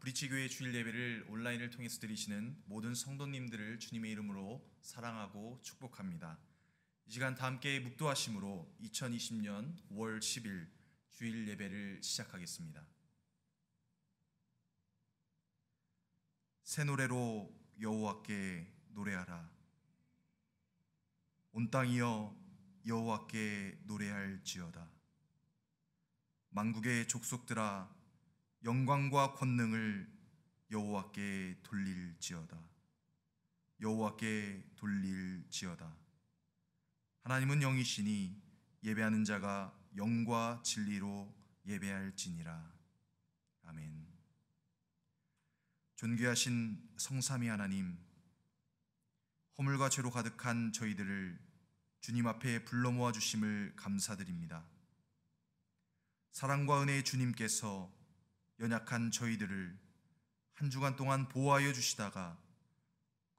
브릿지교회 주일 예배를 온라인을 통해서 드리시는 모든 성도님들을 주님의 이름으로 사랑하고 축복합니다. 이 시간 다 함께 묵도하심으로 2020년 5월 10일 주일 예배를 시작하겠습니다. 새 노래로 여호와께 노래하라. 온 땅이여 여호와께 노래할지어다. 만국의 족속들아 영광과 권능을 여호와께 돌릴지어다. 여호와께 돌릴지어다. 하나님은 영이시니 예배하는 자가 영과 진리로 예배할지니라. 아멘. 존귀하신 성삼위 하나님, 허물과 죄로 가득한 저희들을 주님 앞에 불러 모아 주심을 감사드립니다. 사랑과 은혜의 주님께서 연약한 저희들을 한 주간 동안 보호하여 주시다가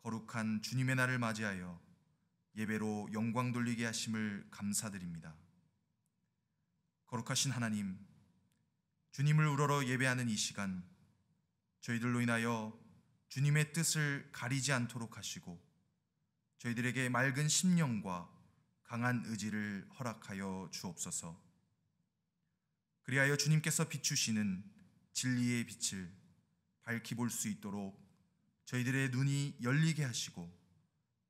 거룩한 주님의 날을 맞이하여 예배로 영광 돌리게 하심을 감사드립니다. 거룩하신 하나님, 주님을 우러러 예배하는 이 시간, 저희들로 인하여 주님의 뜻을 가리지 않도록 하시고 저희들에게 맑은 심령과 강한 의지를 허락하여 주옵소서. 그리하여 주님께서 비추시는 진리의 빛을 밝히 볼 수 있도록 저희들의 눈이 열리게 하시고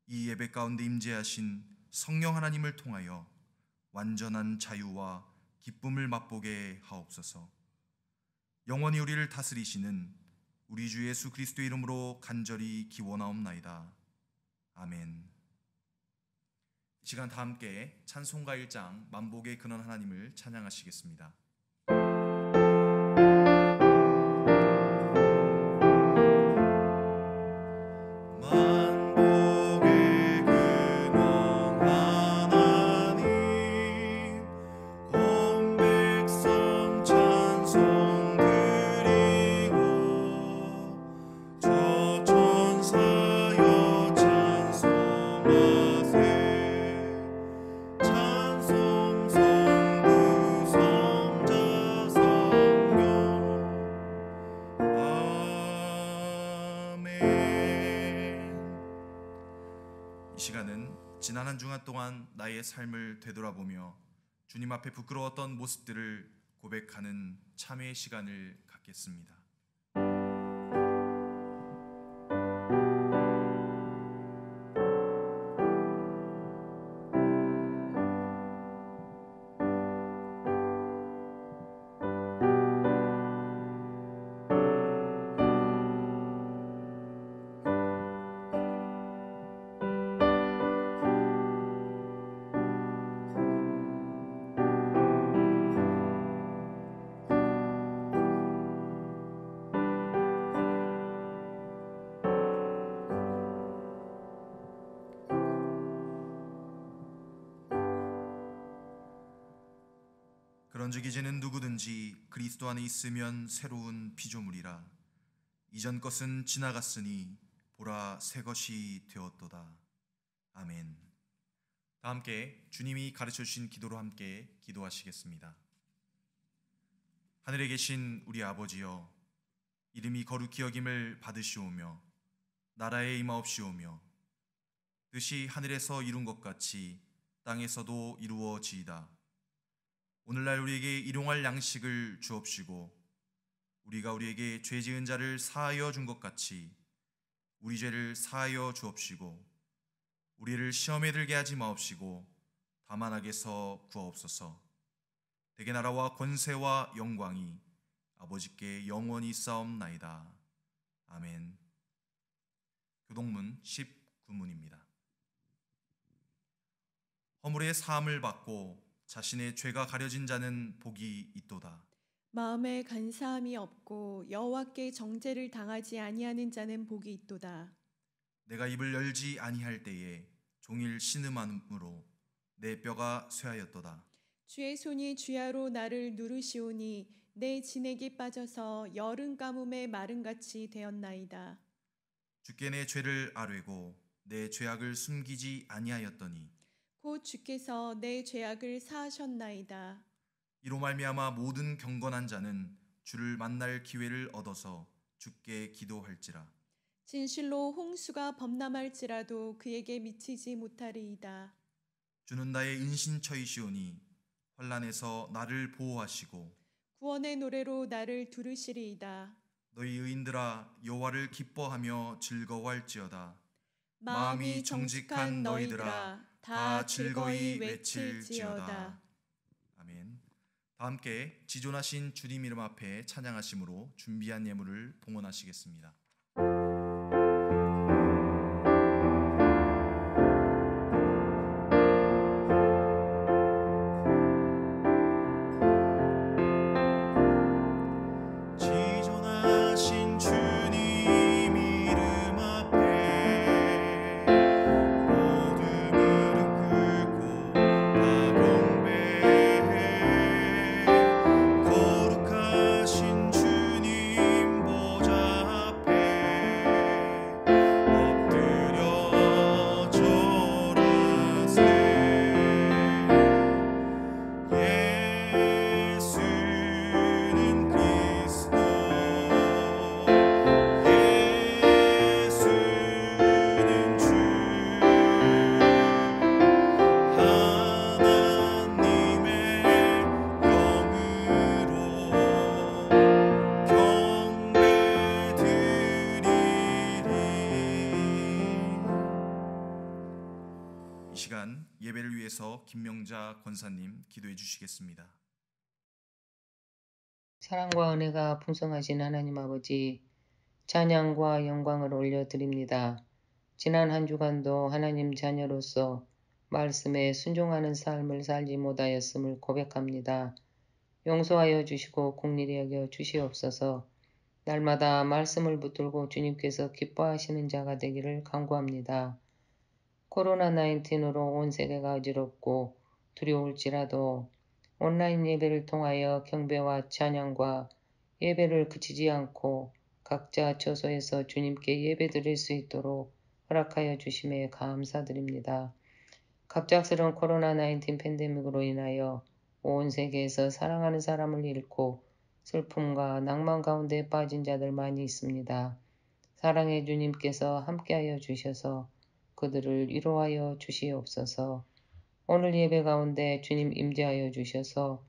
이 예배 가운데 임재하신 성령 하나님을 통하여 완전한 자유와 기쁨을 맛보게 하옵소서. 영원히 우리를 다스리시는 우리 주 예수 그리스도의 이름으로 간절히 기원하옵나이다. 아멘. 이 시간 다 함께 찬송가 1장 만복의 근원 하나님을 찬양하시겠습니다. 지난 한 주간 동안 나의 삶을 되돌아보며 주님 앞에 부끄러웠던 모습들을 고백하는 참회의 시간을 갖겠습니다. 그런즉 이제는 누구든지 그리스도 안에 있으면 새로운 피조물이라. 이전 것은 지나갔으니 보라 새 것이 되었도다. 아멘. 다 함께 주님이 가르쳐 주신 기도로 함께 기도하시겠습니다. 하늘에 계신 우리 아버지여, 이름이 거룩히 여김을 받으시오며 나라에 임하옵시오며 뜻이 하늘에서 이룬 것 같이 땅에서도 이루어지이다. 오늘날 우리에게 일용할 양식을 주옵시고 우리가 우리에게 죄 지은 자를 사하여 준 것 같이 우리 죄를 사하여 주옵시고 우리를 시험에 들게 하지 마옵시고 다만 악에서 구하옵소서. 대개 나라와 권세와 영광이 아버지께 영원히 있사옵나이다. 아멘. 교동문 19문입니다. 허물의 사함을 받고 자신의 죄가 가려진 자는 복이 있도다. 마음에 간사함이 없고 여호와께 정죄를 당하지 아니하는 자는 복이 있도다. 내가 입을 열지 아니할 때에 종일 신음함으로 내 뼈가 쇠하였도다. 주의 손이 주야로 나를 누르시오니 내 진액이 빠져서 여름 가뭄에 마름같이 되었나이다. 주께 내 죄를 아뢰고 내 죄악을 숨기지 아니하였더니 곧 주께서 내 죄악을 사하셨나이다. 이로 말미암아 모든 경건한 자는 주를 만날 기회를 얻어서 주께 기도할지라. 진실로 홍수가 범람할지라도 그에게 미치지 못하리이다. 주는 나의 은신처이시오니 환난에서 나를 보호하시고 구원의 노래로 나를 두르시리이다. 너희 의인들아 여호와를 기뻐하며 즐거워할지어다. 마음이 정직한 너희들아 다 즐거이 외칠지어다. 아멘. 다 함께 지존하신 주님 이름 앞에 찬양하심으로 준비한 예물을 봉헌하시겠습니다. 지존하신 주님 이름 앞에 모든 무릎 꿇고 다 경배해. 거룩하신 주님 보좌 앞에 엎드려 절하세. 예수는 그리스도, 예수는 주, 하나님의 영으로 경배드리리. 이 시간 예배를 위해서 김명자 권사님 기도해 주시겠습니다. 사랑과 은혜가 풍성하신 하나님 아버지, 찬양과 영광을 올려드립니다. 지난 한 주간도 하나님 자녀로서 말씀에 순종하는 삶을 살지 못하였음을 고백합니다. 용서하여 주시고 긍휼히 여겨 주시옵소서. 날마다 말씀을 붙들고 주님께서 기뻐하시는 자가 되기를 간구합니다. 코로나19으로 온 세계가 어지럽고 두려울지라도 온라인 예배를 통하여 경배와 찬양과 예배를 그치지 않고 각자 처소에서 주님께 예배드릴 수 있도록 허락하여 주심에 감사드립니다. 갑작스러운 코로나19 팬데믹으로 인하여 온 세계에서 사랑하는 사람을 잃고 슬픔과 낭만 가운데 빠진 자들 많이 있습니다. 사랑의 주님께서 함께하여 주셔서 그들을 위로하여 주시옵소서. 오늘 예배 가운데 주님 임재하여 주셔서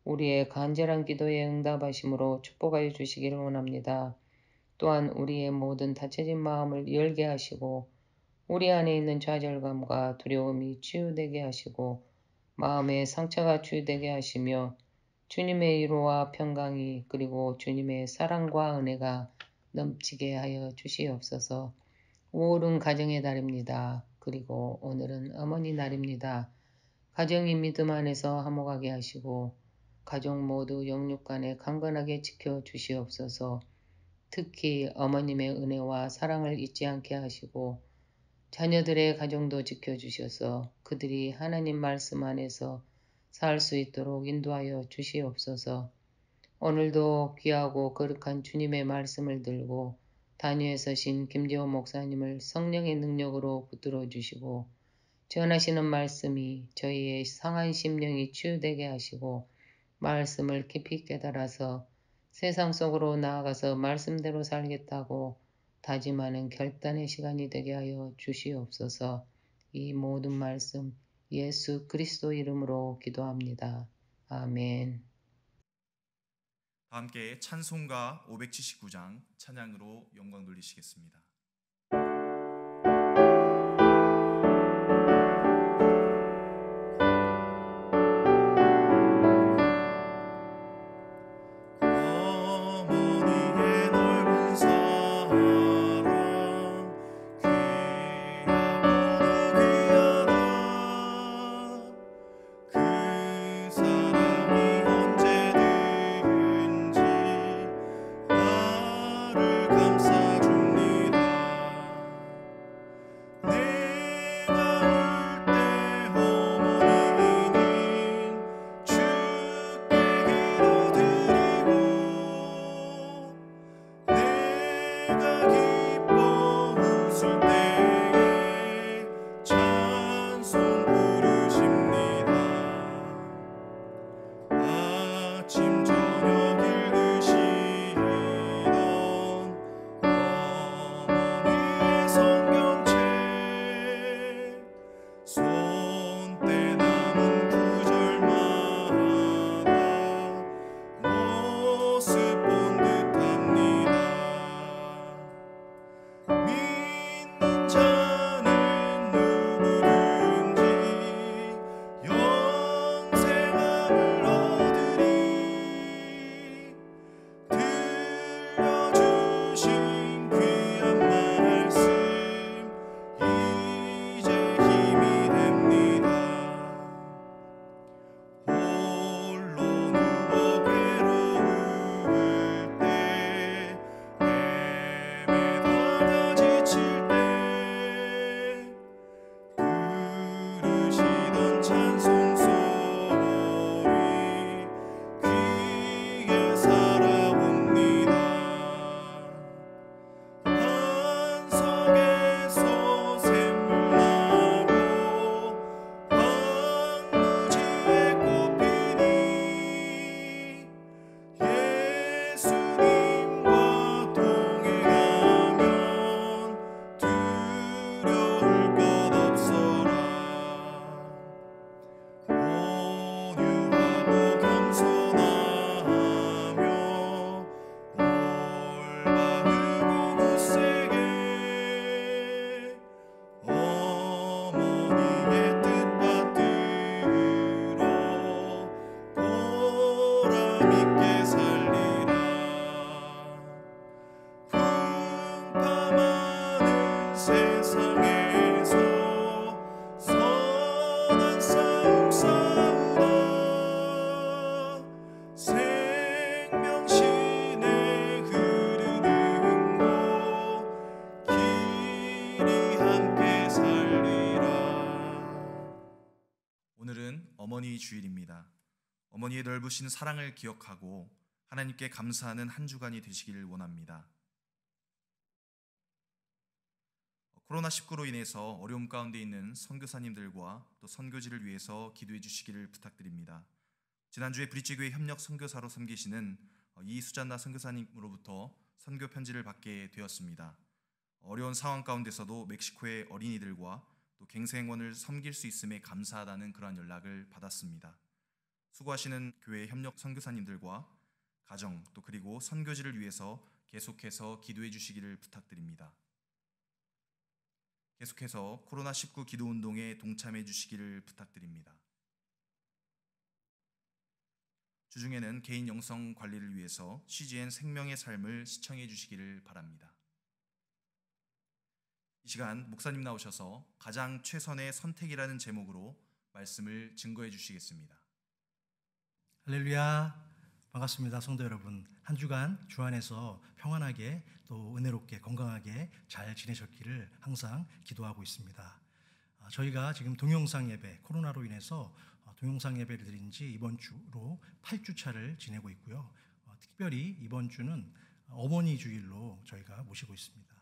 우리의 간절한 기도에 응답하심으로 축복하여 주시기를 원합니다. 또한 우리의 모든 닫혀진 마음을 열게 하시고 우리 안에 있는 좌절감과 두려움이 치유되게 하시고 마음의 상처가 치유되게 하시며 주님의 위로와 평강이 그리고 주님의 사랑과 은혜가 넘치게 하여 주시옵소서. 5월은 가정의 달입니다. 그리고 오늘은 어머니 날입니다. 가정이 믿음 안에서 화목하게 하시고 가족 모두 영육 간에 강건하게 지켜주시옵소서. 특히 어머님의 은혜와 사랑을 잊지 않게 하시고 자녀들의 가정도 지켜주셔서 그들이 하나님 말씀 안에서 살 수 있도록 인도하여 주시옵소서. 오늘도 귀하고 거룩한 주님의 말씀을 들고 단위에 서신 김재호 목사님을 성령의 능력으로 붙들어 주시고 전하시는 말씀이 저희의 상한 심령이 치유되게 하시고 말씀을 깊이 깨달아서 세상 속으로 나아가서 말씀대로 살겠다고 다짐하는 결단의 시간이 되게 하여 주시옵소서. 이 모든 말씀 예수 그리스도 이름으로 기도합니다. 아멘. 다 함께 찬송가 579장 찬양으로 영광 돌리시겠습니다. 감사줍니다. 오늘은 어머니 주일입니다. 어머니의 넓으신 사랑을 기억하고 하나님께 감사하는 한 주간이 되시기를 원합니다. 코로나19로 인해서 어려움 가운데 있는 선교사님들과 또 선교지를 위해서 기도해 주시기를 부탁드립니다. 지난주에 브릿지교회 협력 선교사로 섬기시는 이수잔나 선교사님으로부터 선교 편지를 받게 되었습니다. 어려운 상황 가운데서도 멕시코의 어린이들과 또 갱생원을 섬길 수 있음에 감사하다는 그러한 연락을 받았습니다. 수고하시는 교회 협력 선교사님들과 가정 또 그리고 선교지를 위해서 계속해서 기도해 주시기를 부탁드립니다. 계속해서 코로나19 기도운동에 동참해 주시기를 부탁드립니다. 주중에는 개인 영성 관리를 위해서 CGN 생명의 삶을 시청해 주시기를 바랍니다. 이 시간 목사님 나오셔서 가장 최선의 선택이라는 제목으로 말씀을 증거해 주시겠습니다. 할렐루야, 반갑습니다. 성도 여러분, 한 주간 주 안에서 평안하게 또 은혜롭게 건강하게 잘 지내셨기를 항상 기도하고 있습니다. 저희가 지금 동영상 예배, 코로나로 인해서 동영상 예배를 드린 지 이번 주로 8주차를 지내고 있고요. 특별히 이번 주는 어머니 주일로 저희가 모시고 있습니다.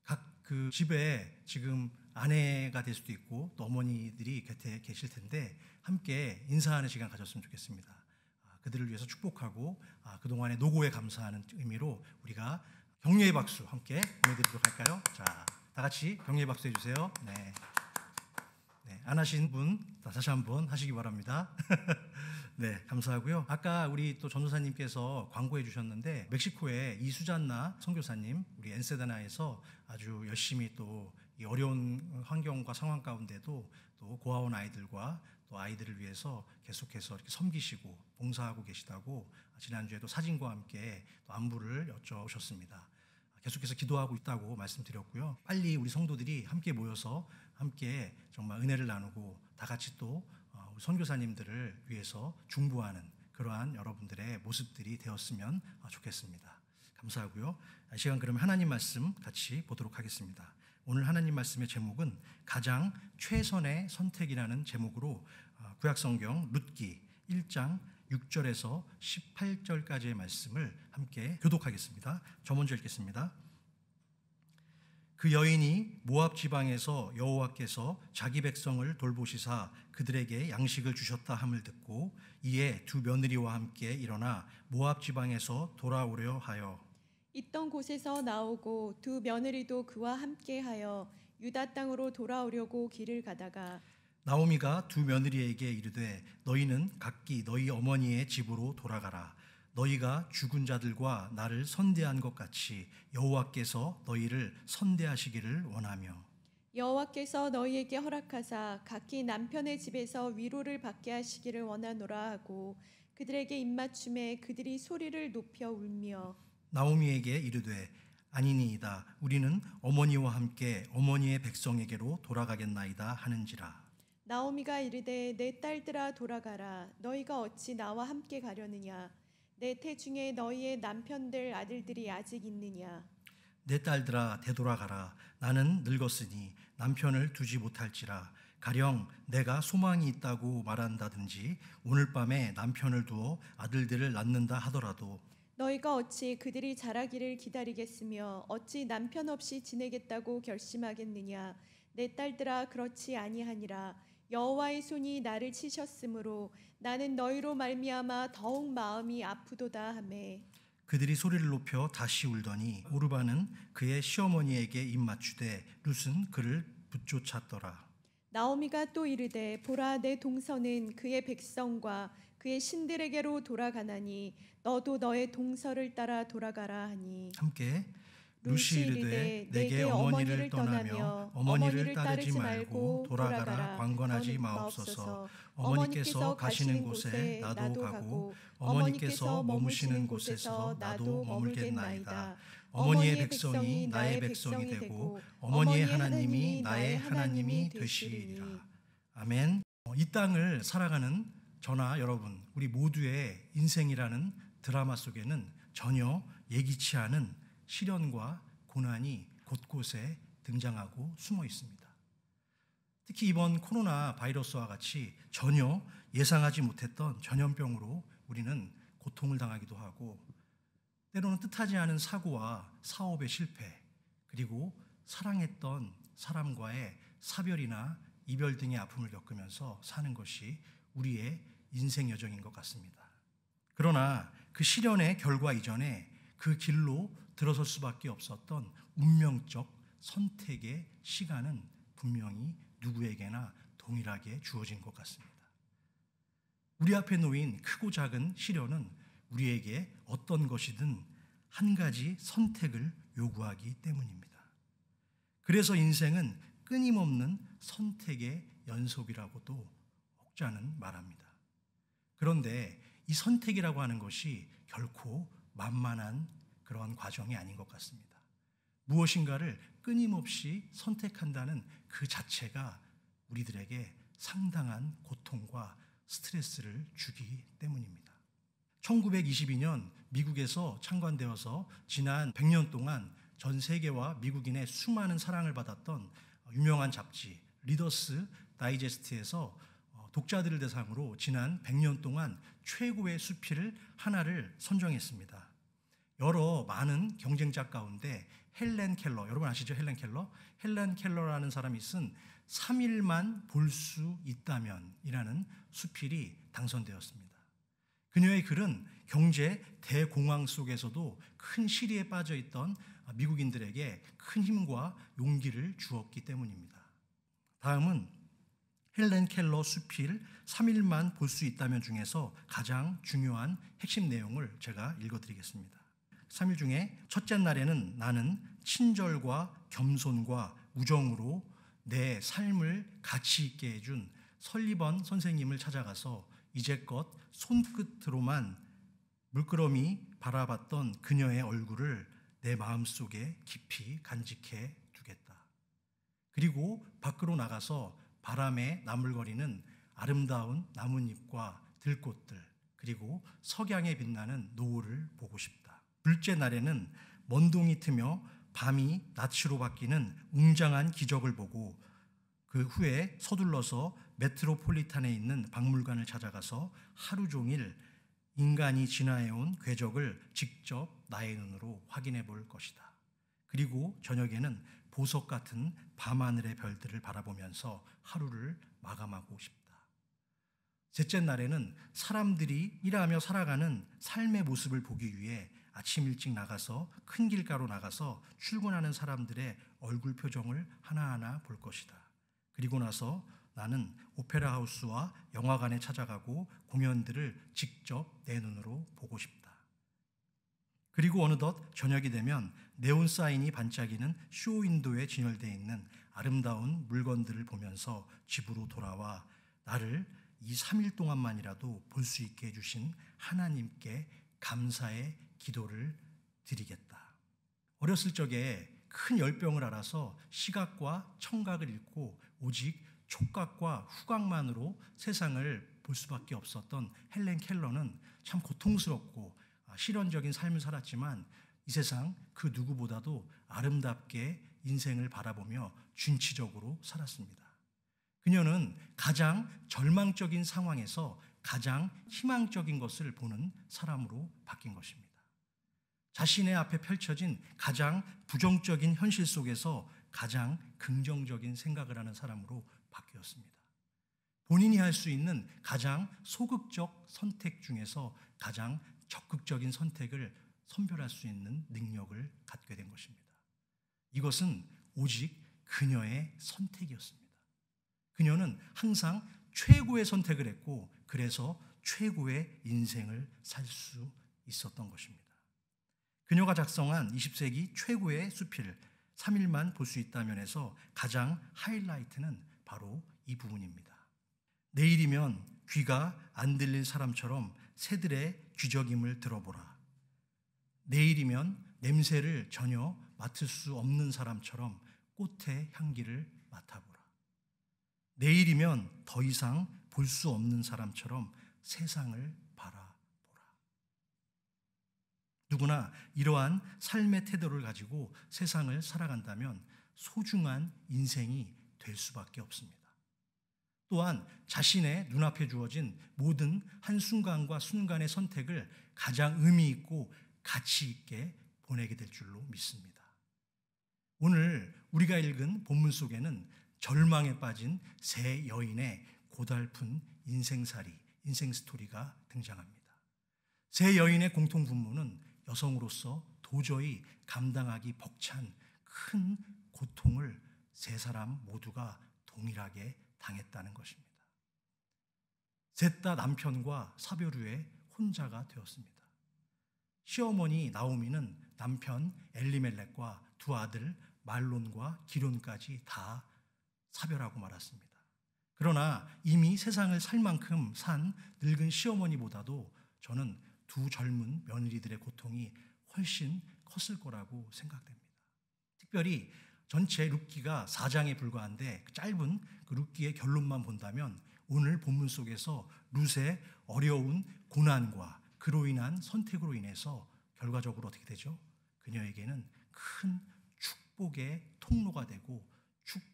각 그 집에 지금 아내가 될 수도 있고 또 어머니들이 곁에 계실 텐데 함께 인사하는 시간 가졌으면 좋겠습니다. 그들을 위해서 축복하고 그동안의 노고에 감사하는 의미로 우리가 격려의 박수 함께 보내드리도록 할까요? 자, 다 같이 격려의 박수 해주세요. 네. 안 하신 분 다시 한번 하시기 바랍니다. 네, 감사하고요. 아까 우리 또 전도사님께서 광고해 주셨는데 멕시코의 이수잔나 선교사님, 우리 엔세다나에서 아주 열심히 또 이 어려운 환경과 상황 가운데도 또 고아원 아이들과 또 아이들을 위해서 계속해서 이렇게 섬기시고 봉사하고 계시다고 지난주에도 사진과 함께 또 안부를 여쭤오셨습니다. 계속해서 기도하고 있다고 말씀드렸고요. 빨리 우리 성도들이 함께 모여서 함께 정말 은혜를 나누고 다 같이 또 선교사님들을 위해서 중보하는 그러한 여러분들의 모습들이 되었으면 좋겠습니다. 감사하고요. 이 시간 그러면 하나님 말씀 같이 보도록 하겠습니다. 오늘 하나님 말씀의 제목은 가장 최선의 선택이라는 제목으로 구약성경 룻기 1장 6절에서 18절까지의 말씀을 함께 교독하겠습니다. 저 먼저 읽겠습니다. 그 여인이 모압 지방에서 여호와께서 자기 백성을 돌보시사 그들에게 양식을 주셨다 함을 듣고 이에 두 며느리와 함께 일어나 모압 지방에서 돌아오려 하여 있던 곳에서 나오고 두 며느리도 그와 함께하여 유다 땅으로 돌아오려고 길을 가다가 나오미가 두 며느리에게 이르되 너희는 각기 너희 어머니의 집으로 돌아가라. 너희가 죽은 자들과 나를 선대한 것 같이 여호와께서 너희를 선대하시기를 원하며 여호와께서 너희에게 허락하사 각기 남편의 집에서 위로를 받게 하시기를 원하노라 하고 그들에게 입맞춤에 그들이 소리를 높여 울며 나오미에게 이르되 아니니이다. 우리는 어머니와 함께 어머니의 백성에게로 돌아가겠나이다 하는지라. 나오미가 이르되 내 딸들아 돌아가라. 너희가 어찌 나와 함께 가려느냐. 내 태중에 너희의 남편들 아들들이 아직 있느냐. 내 딸들아 되돌아가라. 나는 늙었으니 남편을 두지 못할지라. 가령 내가 소망이 있다고 말한다든지 오늘 밤에 남편을 두어 아들들을 낳는다 하더라도 너희가 어찌 그들이 자라기를 기다리겠으며 어찌 남편 없이 지내겠다고 결심하겠느냐. 내 딸들아 그렇지 아니하니라. 여호와의 손이 나를 치셨으므로 나는 너희로 말미암아 더욱 마음이 아프도다 하매 그들이 소리를 높여 다시 울더니 오르바는 그의 시어머니에게 입맞추되 룻은 그를 붙쫓았더라. 나오미가 또 이르되 보라 내 동서는 그의 백성과 그의 신들에게로 돌아가나니 너도 너의 동서를 따라 돌아가라 하니 함께 룻이 이르되 내게 어머니를 떠나며 어머니를 따르지 말고 돌아가라. 관건하지 마옵소서. 어머니께서 가시는 곳에 나도 가고 어머니께서 머무시는 곳에서 나도 머물겠나이다. 어머니의 백성이 나의 백성이 되고 어머니의 하나님이 나의 하나님이 되시리라. 아멘. 이 땅을 살아가는 저나 여러분 우리 모두의 인생이라는 드라마 속에는 전혀 예기치 않은 시련과 고난이 곳곳에 등장하고 숨어 있습니다. 특히 이번 코로나 바이러스와 같이 전혀 예상하지 못했던 전염병으로 우리는 고통을 당하기도 하고, 때로는 뜻하지 않은 사고와 사업의 실패, 그리고 사랑했던 사람과의 사별이나 이별 등의 아픔을 겪으면서 사는 것이 우리의 인생 여정인 것 같습니다. 그러나 그 시련의 결과 이전에 그 길로 들어설 수밖에 없었던 운명적 선택의 시간은 분명히 누구에게나 동일하게 주어진 것 같습니다. 우리 앞에 놓인 크고 작은 시련은 우리에게 어떤 것이든 한 가지 선택을 요구하기 때문입니다. 그래서 인생은 끊임없는 선택의 연속이라고도 혹자는 말합니다. 그런데 이 선택이라고 하는 것이 결코 만만한 그런 과정이 아닌 것 같습니다. 무엇인가를 끊임없이 선택한다는 그 자체가 우리들에게 상당한 고통과 스트레스를 주기 때문입니다. 1922년 미국에서 창간되어서 지난 100년 동안 전 세계와 미국인의 수많은 사랑을 받았던 유명한 잡지 리더스 다이제스트에서 독자들을 대상으로 지난 100년 동안 최고의 수필을 하나를 선정했습니다. 여러 많은 경쟁자 가운데 헬렌 켈러, 여러분 아시죠? 헬렌 켈러? 헬렌 켈러라는 사람이 쓴 3일만 볼 수 있다면 이라는 수필이 당선되었습니다. 그녀의 글은 경제 대공황 속에서도 큰 시리에 빠져 있던 미국인들에게 큰 힘과 용기를 주었기 때문입니다. 다음은 헬렌 켈러 수필 3일만 볼 수 있다면 중에서 가장 중요한 핵심 내용을 제가 읽어드리겠습니다. 3일 중에 첫째 날에는 나는 친절과 겸손과 우정으로 내 삶을 가치 있게 해준 설리번 선생님을 찾아가서 이제껏 손끝으로만 물끄러미 바라봤던 그녀의 얼굴을 내 마음속에 깊이 간직해 두겠다. 그리고 밖으로 나가서 바람에 나물거리는 아름다운 나뭇잎과 들꽃들, 그리고 석양에 빛나는 노을을 보고 싶다. 둘째 날에는 먼동이 트며 밤이 낮으로 바뀌는 웅장한 기적을 보고 그 후에 서둘러서 메트로폴리탄에 있는 박물관을 찾아가서 하루 종일 인간이 진화해온 궤적을 직접 나의 눈으로 확인해 볼 것이다. 그리고 저녁에는 보석 같은 밤하늘의 별들을 바라보면서 하루를 마감하고 싶다. 셋째 날에는 사람들이 일하며 살아가는 삶의 모습을 보기 위해 아침 일찍 나가서 큰 길가로 나가서 출근하는 사람들의 얼굴 표정을 하나하나 볼 것이다. 그리고 나서 나는 오페라 하우스와 영화관에 찾아가고 공연들을 직접 내 눈으로 보고 싶다. 그리고 어느덧 저녁이 되면 네온 사인이 반짝이는 쇼윈도에 진열되어 있는 아름다운 물건들을 보면서 집으로 돌아와 나를 이 3일 동안만이라도 볼 수 있게 해주신 하나님께 감사의 기도를 드리겠다. 어렸을 적에 큰 열병을 알아서 시각과 청각을 잃고 오직 촉각과 후각만으로 세상을 볼 수밖에 없었던 헬렌 켈러는 참 고통스럽고 실현적인 삶을 살았지만 이 세상 그 누구보다도 아름답게 인생을 바라보며 준치적으로 살았습니다. 그녀는 가장 절망적인 상황에서 가장 희망적인 것을 보는 사람으로 바뀐 것입니다. 자신의 앞에 펼쳐진 가장 부정적인 현실 속에서 가장 긍정적인 생각을 하는 사람으로 바뀌었습니다. 본인이 할 수 있는 가장 소극적 선택 중에서 가장 적극적인 선택을 선별할 수 있는 능력을 갖게 된 것입니다. 이것은 오직 그녀의 선택이었습니다. 그녀는 항상 최고의 선택을 했고 그래서 최고의 인생을 살 수 있었던 것입니다. 그녀가 작성한 20세기 최고의 수필 3일만 볼 수 있다면에서 가장 하이라이트는 바로 이 부분입니다. 내일이면 귀가 안 들릴 사람처럼 새들의 쥐저김을 들어보라. 내일이면 냄새를 전혀 맡을 수 없는 사람처럼 꽃의 향기를 맡아보라. 내일이면 더 이상 볼 수 없는 사람처럼 세상을 바라보라. 누구나 이러한 삶의 태도를 가지고 세상을 살아간다면 소중한 인생이 될 수밖에 없습니다. 또한 자신의 눈앞에 주어진 모든 한순간과 순간의 선택을 가장 의미 있고 가치 있게 보내게 될 줄로 믿습니다. 오늘 우리가 읽은 본문 속에는 절망에 빠진 세 여인의 고달픈 인생살이, 인생 스토리가 등장합니다. 세 여인의 공통 분모는 여성으로서 도저히 감당하기 벅찬 큰 고통을 세 사람 모두가 동일하게 당했다는 것입니다. 셋 다 남편과 사별 후에 혼자가 되었습니다. 시어머니 나오미는 남편 엘리멜렉과 두 아들 말론과 기론까지 다 사별하고 말았습니다. 그러나 이미 세상을 살 만큼 산 늙은 시어머니보다도 저는 두 젊은 며느리들의 고통이 훨씬 컸을 거라고 생각됩니다. 특별히 전체 룻기가 4장에 불과한데 짧은 그 룻기의 결론만 본다면 오늘 본문 속에서 룻의 어려운 고난과 그로 인한 선택으로 인해서 결과적으로 어떻게 되죠? 그녀에게는 큰 축복의 통로가 되고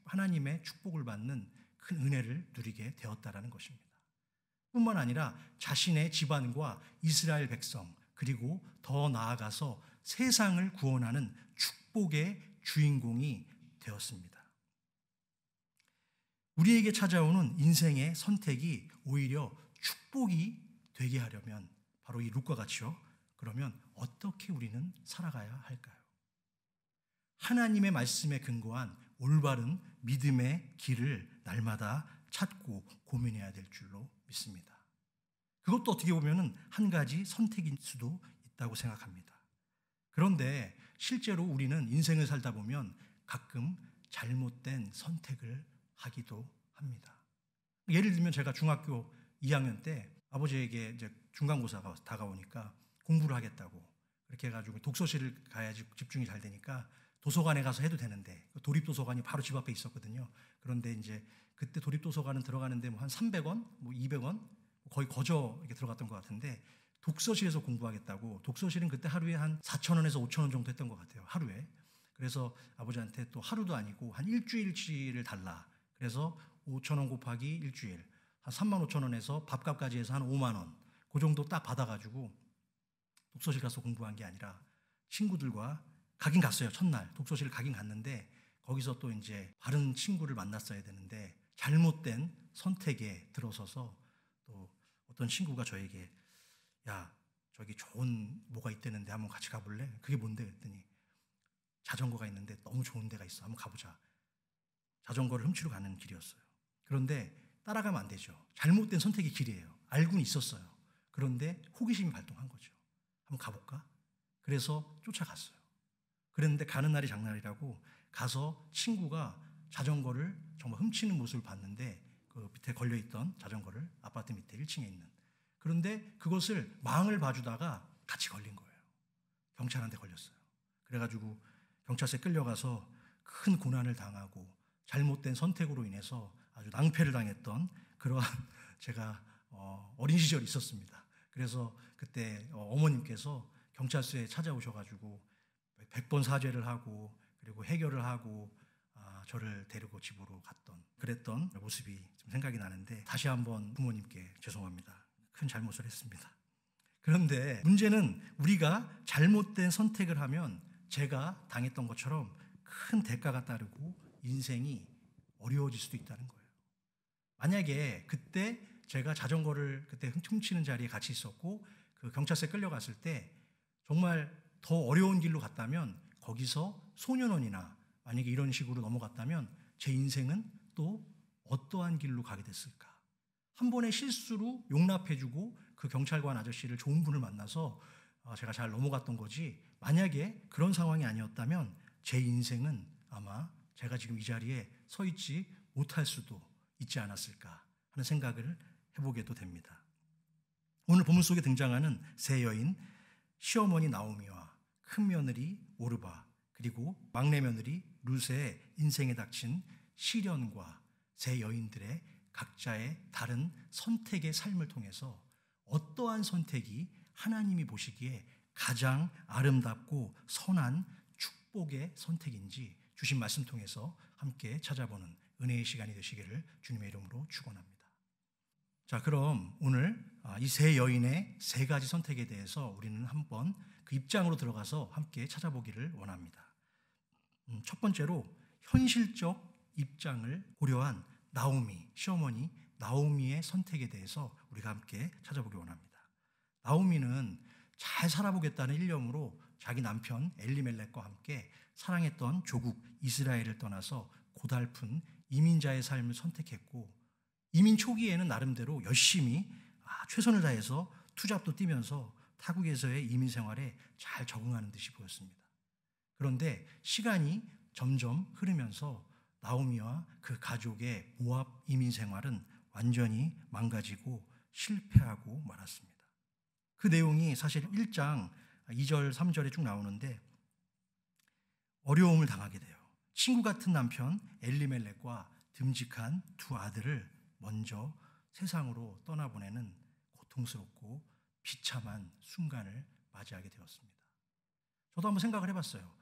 하나님의 축복을 받는 큰 은혜를 누리게 되었다라는 것입니다. 뿐만 아니라 자신의 집안과 이스라엘 백성 그리고 더 나아가서 세상을 구원하는 축복의 주인공이 되었습니다. 우리에게 찾아오는 인생의 선택이 오히려 축복이 되게 하려면 바로 이 룻과 같이요. 그러면 어떻게 우리는 살아가야 할까요? 하나님의 말씀에 근거한 올바른 믿음의 길을 날마다 찾고 고민해야 될 줄로 믿습니다. 그것도 어떻게 보면 한 가지 선택일 수도 있다고 생각합니다. 그런데 실제로 우리는 인생을 살다 보면 가끔 잘못된 선택을 하기도 합니다. 예를 들면 제가 중학교 2학년 때 아버지에게 이제 중간고사가 다가오니까 공부를 하겠다고 그렇게 해가지고 독서실을 가야지 집중이 잘 되니까 도서관에 가서 해도 되는데 도립도서관이 바로 집 앞에 있었거든요. 그런데 이제 그때 도립도서관은 들어가는데 뭐 한 300원, 뭐 200원 거의 거저 이렇게 들어갔던 것 같은데 독서실에서 공부하겠다고 독서실은 그때 하루에 한 4,000원에서 5,000원 정도 했던 것 같아요. 하루에. 그래서 아버지한테 또 하루도 아니고 한 일주일치를 달라. 그래서 5,000원 곱하기 일주일 한 35,000원에서 밥값까지 해서 한 5만 원. 그 정도 딱 받아가지고 독서실 가서 공부한 게 아니라 친구들과 가긴 갔어요. 첫날 독서실 가긴 갔는데 거기서 또 이제 바른 친구를 만났어야 되는데 잘못된 선택에 들어서서 또 어떤 친구가 저에게 야 저기 좋은 뭐가 있다는데 한번 같이 가볼래? 그게 뭔데? 그랬더니 자전거가 있는데 너무 좋은 데가 있어. 한번 가보자. 자전거를 훔치러 가는 길이었어요. 그런데 따라가면 안 되죠. 잘못된 선택의 길이에요. 알고는 있었어요. 그런데 호기심이 발동한 거죠. 한번 가볼까? 그래서 쫓아갔어요. 그랬는데 가는 날이 장날이라고 가서 친구가 자전거를 정말 훔치는 모습을 봤는데 그 밑에 걸려있던 자전거를 아파트 밑에 1층에 있는 그런데 그것을 망을 봐주다가 같이 걸린 거예요. 경찰한테 걸렸어요. 그래가지고 경찰서에 끌려가서 큰 고난을 당하고 잘못된 선택으로 인해서 아주 낭패를 당했던 그러한 제가 어린 시절이 있었습니다. 그래서 그때 어머님께서 경찰서에 찾아오셔가지고 100번 사죄를 하고 그리고 해결을 하고 저를 데리고 집으로 그랬던 모습이 좀 생각이 나는데 다시 한번 부모님께 죄송합니다. 큰 잘못을 했습니다. 그런데 문제는 우리가 잘못된 선택을 하면 제가 당했던 것처럼 큰 대가가 따르고 인생이 어려워질 수도 있다는 거예요. 만약에 그때 제가 자전거를 그때 훔치는 자리에 같이 있었고 그 경찰서에 끌려갔을 때 정말 더 어려운 길로 갔다면 거기서 소년원이나 만약에 이런 식으로 넘어갔다면 제 인생은 또 어떠한 길로 가게 됐을까? 한 번의 실수로 용납해주고 그 경찰관 아저씨를 좋은 분을 만나서 제가 잘 넘어갔던 거지 만약에 그런 상황이 아니었다면 제 인생은 아마 제가 지금 이 자리에 서 있지 못할 수도 있지 않았을까 하는 생각을 해보게도 됩니다. 오늘 본문 속에 등장하는 세 여인 시어머니 나오미와 큰며느리 오르바 그리고 막내 며느리 룻의 인생에 닥친 시련과 세 여인들의 각자의 다른 선택의 삶을 통해서 어떠한 선택이 하나님이 보시기에 가장 아름답고 선한 축복의 선택인지 주신 말씀 통해서 함께 찾아보는 은혜의 시간이 되시기를 주님의 이름으로 축원합니다. 자, 그럼 오늘 이 세 여인의 세 가지 선택에 대해서 우리는 한번 그 입장으로 들어가서 함께 찾아보기를 원합니다. 첫 번째로 현실적 입장을 고려한 나오미, 시어머니 나오미의 선택에 대해서 우리가 함께 찾아보기 원합니다. 나오미는 잘 살아보겠다는 일념으로 자기 남편 엘리멜렉과 함께 사랑했던 조국 이스라엘을 떠나서 고달픈 이민자의 삶을 선택했고, 이민 초기에는 나름대로 열심히 최선을 다해서 투잡도 뛰면서 타국에서의 이민 생활에 잘 적응하는 듯이 보였습니다. 그런데 시간이 점점 흐르면서 나오미와 그 가족의 모압 이민 생활은 완전히 망가지고 실패하고 말았습니다. 그 내용이 사실 1장 2절 3절에 쭉 나오는데, 어려움을 당하게 돼요. 친구 같은 남편 엘리멜렉과 듬직한 두 아들을 먼저 세상으로 떠나보내는 고통스럽고 비참한 순간을 맞이하게 되었습니다. 저도 한번 생각을 해봤어요.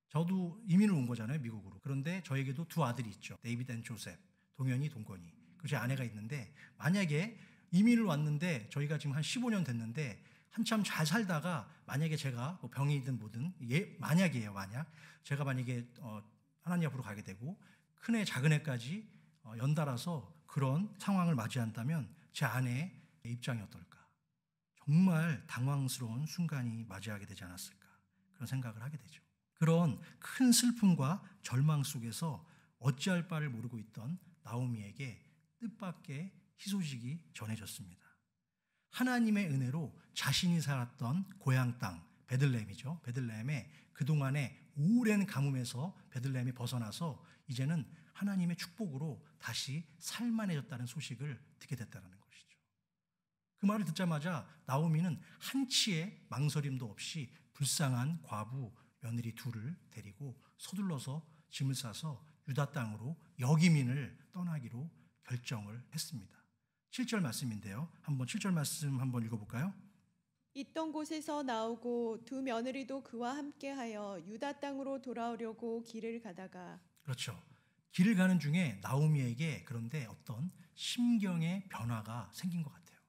저도 이민을 온 거잖아요, 미국으로. 그런데 저에게도 두 아들이 있죠. 데이비드 앤 조셉, 동현이, 동건이. 그리고 제 아내가 있는데, 만약에 이민을 왔는데 저희가 지금 한 15년 됐는데 한참 잘 살다가 만약에 제가 뭐 병이든 뭐든, 만약이에요, 만약 제가 만약에 하나님 앞으로 가게 되고 큰애 작은애까지 연달아서 그런 상황을 맞이한다면 제 아내의 입장이 어떨까? 정말 당황스러운 순간이 맞이하게 되지 않았을까? 그런 생각을 하게 되죠. 그런 큰 슬픔과 절망 속에서 어찌할 바를 모르고 있던 나오미에게 뜻밖의 희소식이 전해졌습니다. 하나님의 은혜로 자신이 살았던 고향 땅 베들레헴이죠. 베들레헴에 그동안의 오랜 가뭄에서 베들레헴이 벗어나서 이제는 하나님의 축복으로 다시 살만해졌다는 소식을 듣게 됐다는 것이죠. 그 말을 듣자마자 나오미는 한치의 망설임도 없이 불쌍한 과부 며느리 둘을 데리고 서둘러서 짐을 싸서 유다 땅으로 역이민을 떠나기로 결정을 했습니다. 7절 말씀인데요. 한번 7절 말씀 한번 읽어볼까요? 있던 곳에서 나오고 두 며느리도 그와 함께하여 유다 땅으로 돌아오려고 길을 가다가. 그렇죠. 길을 가는 중에 나오미에게 그런데 어떤 심경의 변화가 생긴 것 같아요.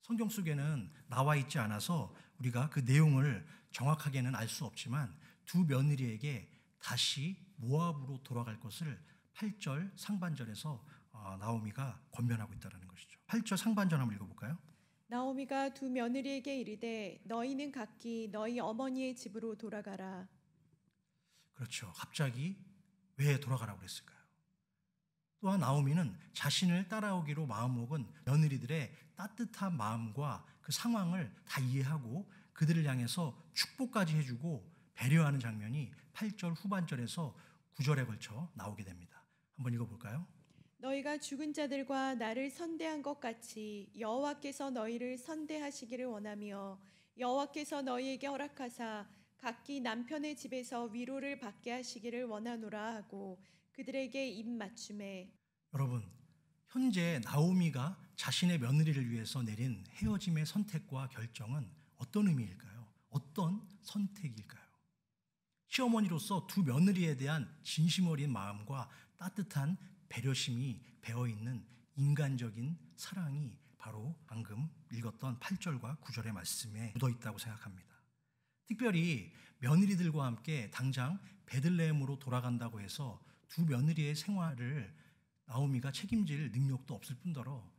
성경 속에는 나와 있지 않아서 우리가 그 내용을 정확하게는 알 수 없지만 두 며느리에게 다시 모압으로 돌아갈 것을 8절 상반절에서 나오미가 권면하고 있다는 것이죠. 8절 상반절 한번 읽어볼까요? 나오미가 두 며느리에게 이르되 너희는 각기 너희 어머니의 집으로 돌아가라. 그렇죠. 갑자기 왜 돌아가라고 그랬을까요? 또한 나오미는 자신을 따라오기로 마음먹은 며느리들의 따뜻한 마음과 그 상황을 다 이해하고 그들을 향해서 축복까지 해주고 배려하는 장면이 8절 후반절에서 9절에 걸쳐 나오게 됩니다. 한번 읽어볼까요? 너희가 죽은 자들과 나를 선대한 것 같이 여호와께서 너희를 선대하시기를 원하며 여호와께서 너희에게 허락하사 각기 남편의 집에서 위로를 받게 하시기를 원하노라 하고 그들에게 입 맞춤해. 여러분, 현재 나오미가 자신의 며느리를 위해서 내린 헤어짐의 선택과 결정은 어떤 의미일까요? 어떤 선택일까요? 시어머니로서 두 며느리에 대한 진심 어린 마음과 따뜻한 배려심이 배어있는 인간적인 사랑이 바로 방금 읽었던 8절과 9절의 말씀에 묻어있다고 생각합니다. 특별히 며느리들과 함께 당장 베들레헴으로 돌아간다고 해서 두 며느리의 생활을 나오미가 책임질 능력도 없을 뿐더러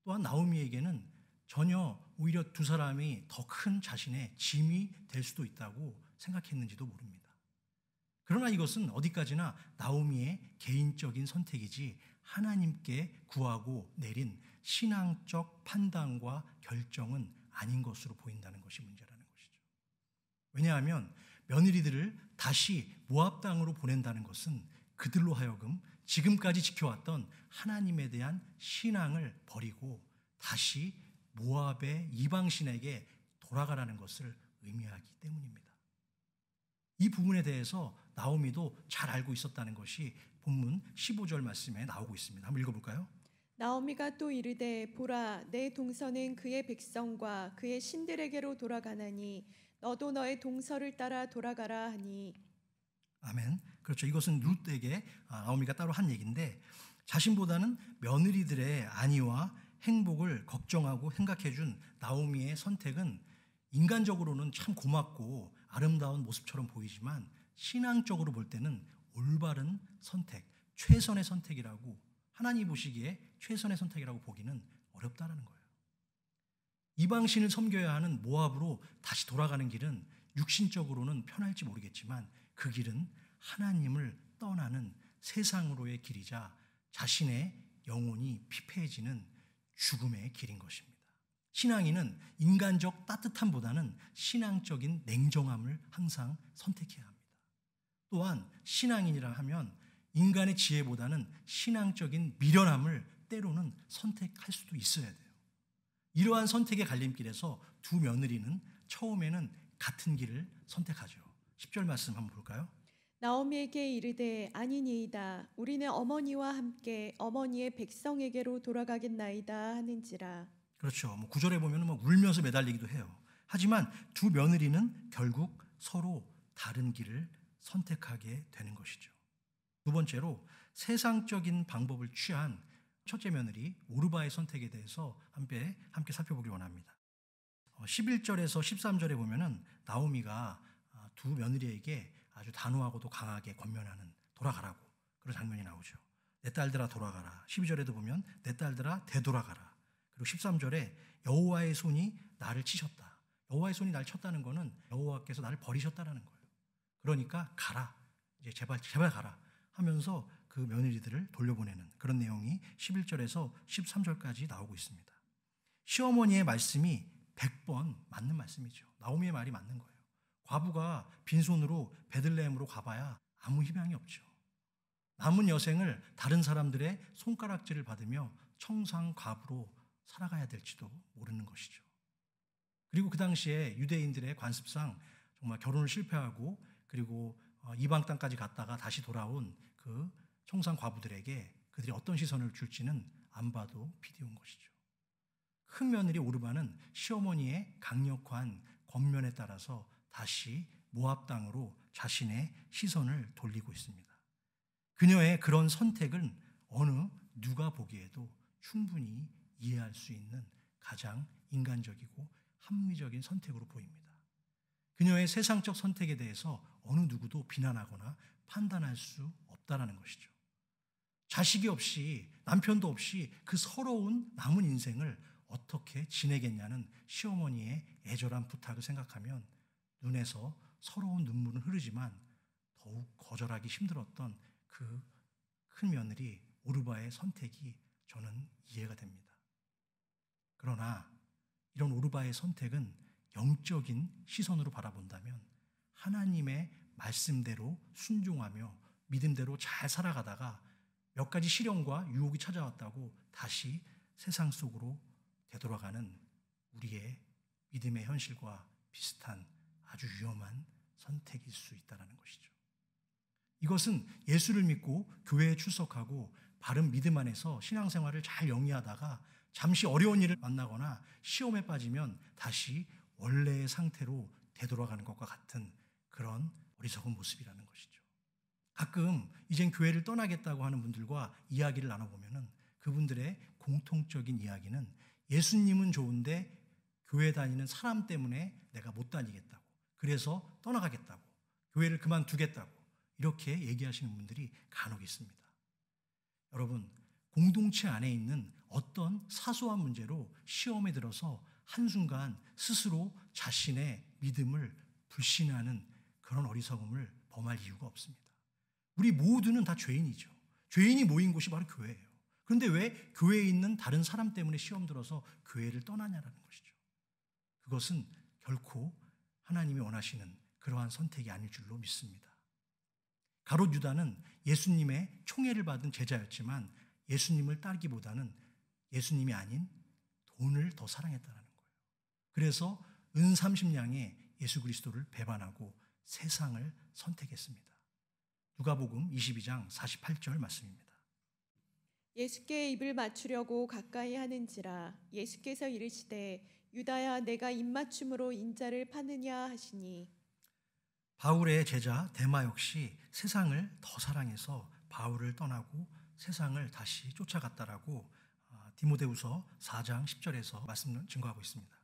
또한 나오미에게는 전혀 오히려 두 사람이 더 큰 자신의 짐이 될 수도 있다고 생각했는지도 모릅니다. 그러나 이것은 어디까지나 나오미의 개인적인 선택이지 하나님께 구하고 내린 신앙적 판단과 결정은 아닌 것으로 보인다는 것이 문제라는 것이죠. 왜냐하면 며느리들을 다시 모압 땅으로 보낸다는 것은 그들로 하여금 지금까지 지켜왔던 하나님에 대한 신앙을 버리고 다시 모압의 이방신에게 돌아가라는 것을 의미하기 때문입니다. 이 부분에 대해서 나오미도 잘 알고 있었다는 것이 본문 15절 말씀에 나오고 있습니다. 한번 읽어볼까요? 나오미가 또 이르되 보라 내 동서는 그의 백성과 그의 신들에게로 돌아가나니 너도 너의 동서를 따라 돌아가라 하니. 아멘. 그렇죠. 이것은 룻에게 나오미가 따로 한 얘기인데 자신보다는 며느리들의 안위와 행복을 걱정하고 생각해준 나오미의 선택은 인간적으로는 참 고맙고 아름다운 모습처럼 보이지만 신앙적으로 볼 때는 올바른 선택, 최선의 선택이라고 하나님 보시기에 최선의 선택이라고 보기는 어렵다라는 거예요. 이방신을 섬겨야 하는 모압으로 다시 돌아가는 길은 육신적으로는 편할지 모르겠지만 그 길은 하나님을 떠나는 세상으로의 길이자 자신의 영혼이 피폐해지는 죽음의 길인 것입니다. 신앙인은 인간적 따뜻함보다는 신앙적인 냉정함을 항상 선택해야 합니다. 또한 신앙인이라 하면 인간의 지혜보다는 신앙적인 미련함을 때로는 선택할 수도 있어야 돼요. 이러한 선택의 갈림길에서 두 며느리는 처음에는 같은 길을 선택하죠. 10절 말씀 한번 볼까요? 나오미에게 이르되 아니니이다. 우리는 어머니와 함께 어머니의 백성에게로 돌아가겠나이다 하는지라. 그렇죠. 9절에 보면 울면서 매달리기도 해요. 하지만 두 며느리는 결국 서로 다른 길을 선택하게 되는 것이죠. 두 번째로 세상적인 방법을 취한 첫째 며느리 오르바의 선택에 대해서 함께 살펴보기 원합니다. 11절에서 13절에 보면은 나오미가 두 며느리에게 아주 단호하고도 강하게 권면하는 돌아가라고 그런 장면이 나오죠. 내 딸들아 돌아가라. 12절에도 보면 내 딸들아 되돌아가라. 그리고 13절에 여호와의 손이 나를 치셨다. 여호와의 손이 나를 쳤다는 것은 여호와께서 나를 버리셨다라는 거예요. 그러니까 가라. 이제 제발 가라 하면서 그 며느리들을 돌려보내는 그런 내용이 11절에서 13절까지 나오고 있습니다. 시어머니의 말씀이 100번 맞는 말씀이죠. 나오미의 말이 맞는 거예요. 과부가 빈손으로 베들레헴으로 가봐야 아무 희망이 없죠. 남은 여생을 다른 사람들의 손가락질을 받으며 청상 과부로 살아가야 될지도 모르는 것이죠. 그리고 그 당시에 유대인들의 관습상 정말 결혼을 실패하고 그리고 이방 땅까지 갔다가 다시 돌아온 그 청상 과부들에게 그들이 어떤 시선을 줄지는 안 봐도 비디오인 것이죠. 큰 며느리 오르바는 시어머니의 강력한 권면에 따라서 다시 모압 땅으로 자신의 시선을 돌리고 있습니다. 그녀의 그런 선택은 어느 누가 보기에도 충분히 이해할 수 있는 가장 인간적이고 합리적인 선택으로 보입니다. 그녀의 세상적 선택에 대해서 어느 누구도 비난하거나 판단할 수 없다라는 것이죠. 자식이 없이 남편도 없이 그 서러운 남은 인생을 어떻게 지내겠냐는 시어머니의 애절한 부탁을 생각하면 눈에서 서러운 눈물은 흐르지만 더욱 거절하기 힘들었던 그 큰 며느리 오르바의 선택이 저는 이해가 됩니다. 그러나 이런 오르바의 선택은 영적인 시선으로 바라본다면 하나님의 말씀대로 순종하며 믿음대로 잘 살아가다가 몇 가지 시련과 유혹이 찾아왔다고 다시 세상 속으로 되돌아가는 우리의 믿음의 현실과 비슷한 아주 위험한 선택일 수 있다는 것이죠. 이것은 예수를 믿고 교회에 출석하고 바른 믿음 안에서 신앙생활을 잘 영위하다가 잠시 어려운 일을 만나거나 시험에 빠지면 다시 원래의 상태로 되돌아가는 것과 같은 그런 어리석은 모습이라는 것이죠. 가끔 이젠 교회를 떠나겠다고 하는 분들과 이야기를 나눠보면 그분들의 공통적인 이야기는 예수님은 좋은데 교회 다니는 사람 때문에 내가 못 다니겠다고, 그래서 떠나가겠다고, 교회를 그만두겠다고 이렇게 얘기하시는 분들이 간혹 있습니다. 여러분, 공동체 안에 있는 어떤 사소한 문제로 시험에 들어서 한순간 스스로 자신의 믿음을 불신하는 그런 어리석음을 범할 이유가 없습니다. 우리 모두는 다 죄인이죠. 죄인이 모인 곳이 바로 교회예요. 그런데 왜 교회에 있는 다른 사람 때문에 시험 들어서 교회를 떠나냐라는 것이죠. 그것은 결코 하나님이 원하시는 그러한 선택이 아닐 줄로 믿습니다. 가롯 유다는 예수님의 총애를 받은 제자였지만 예수님을 따르기보다는 예수님이 아닌 돈을 더 사랑했다는 거예요. 그래서 은 30냥에 예수 그리스도를 배반하고 세상을 선택했습니다. 누가복음 22장 48절 말씀입니다. 예수께 입을 맞추려고 가까이 하는지라. 예수께서 이르시되 유다야 내가 입맞춤으로 인자를 파느냐 하시니. 바울의 제자 데마 역시 세상을 더 사랑해서 바울을 떠나고 세상을 다시 쫓아갔다라고 디모데후서 4장 10절에서 말씀 증거하고 있습니다.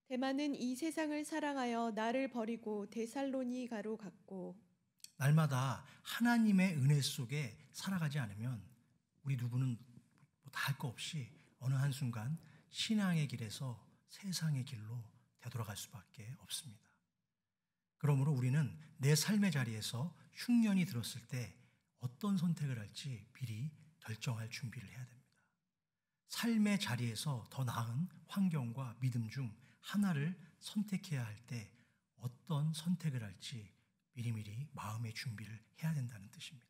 데마는 이 세상을 사랑하여 나를 버리고 데살로니가로 갔고. 날마다 하나님의 은혜 속에 살아가지 않으면 우리 누구는 다 할 거 없이 어느 한순간 신앙의 길에서 세상의 길로 되돌아갈 수밖에 없습니다. 그러므로 우리는 내 삶의 자리에서 흉년이 들었을 때 어떤 선택을 할지 미리 결정할 준비를 해야 됩니다. 삶의 자리에서 더 나은 환경과 믿음 중 하나를 선택해야 할 때 어떤 선택을 할지 미리미리 마음의 준비를 해야 된다는 뜻입니다.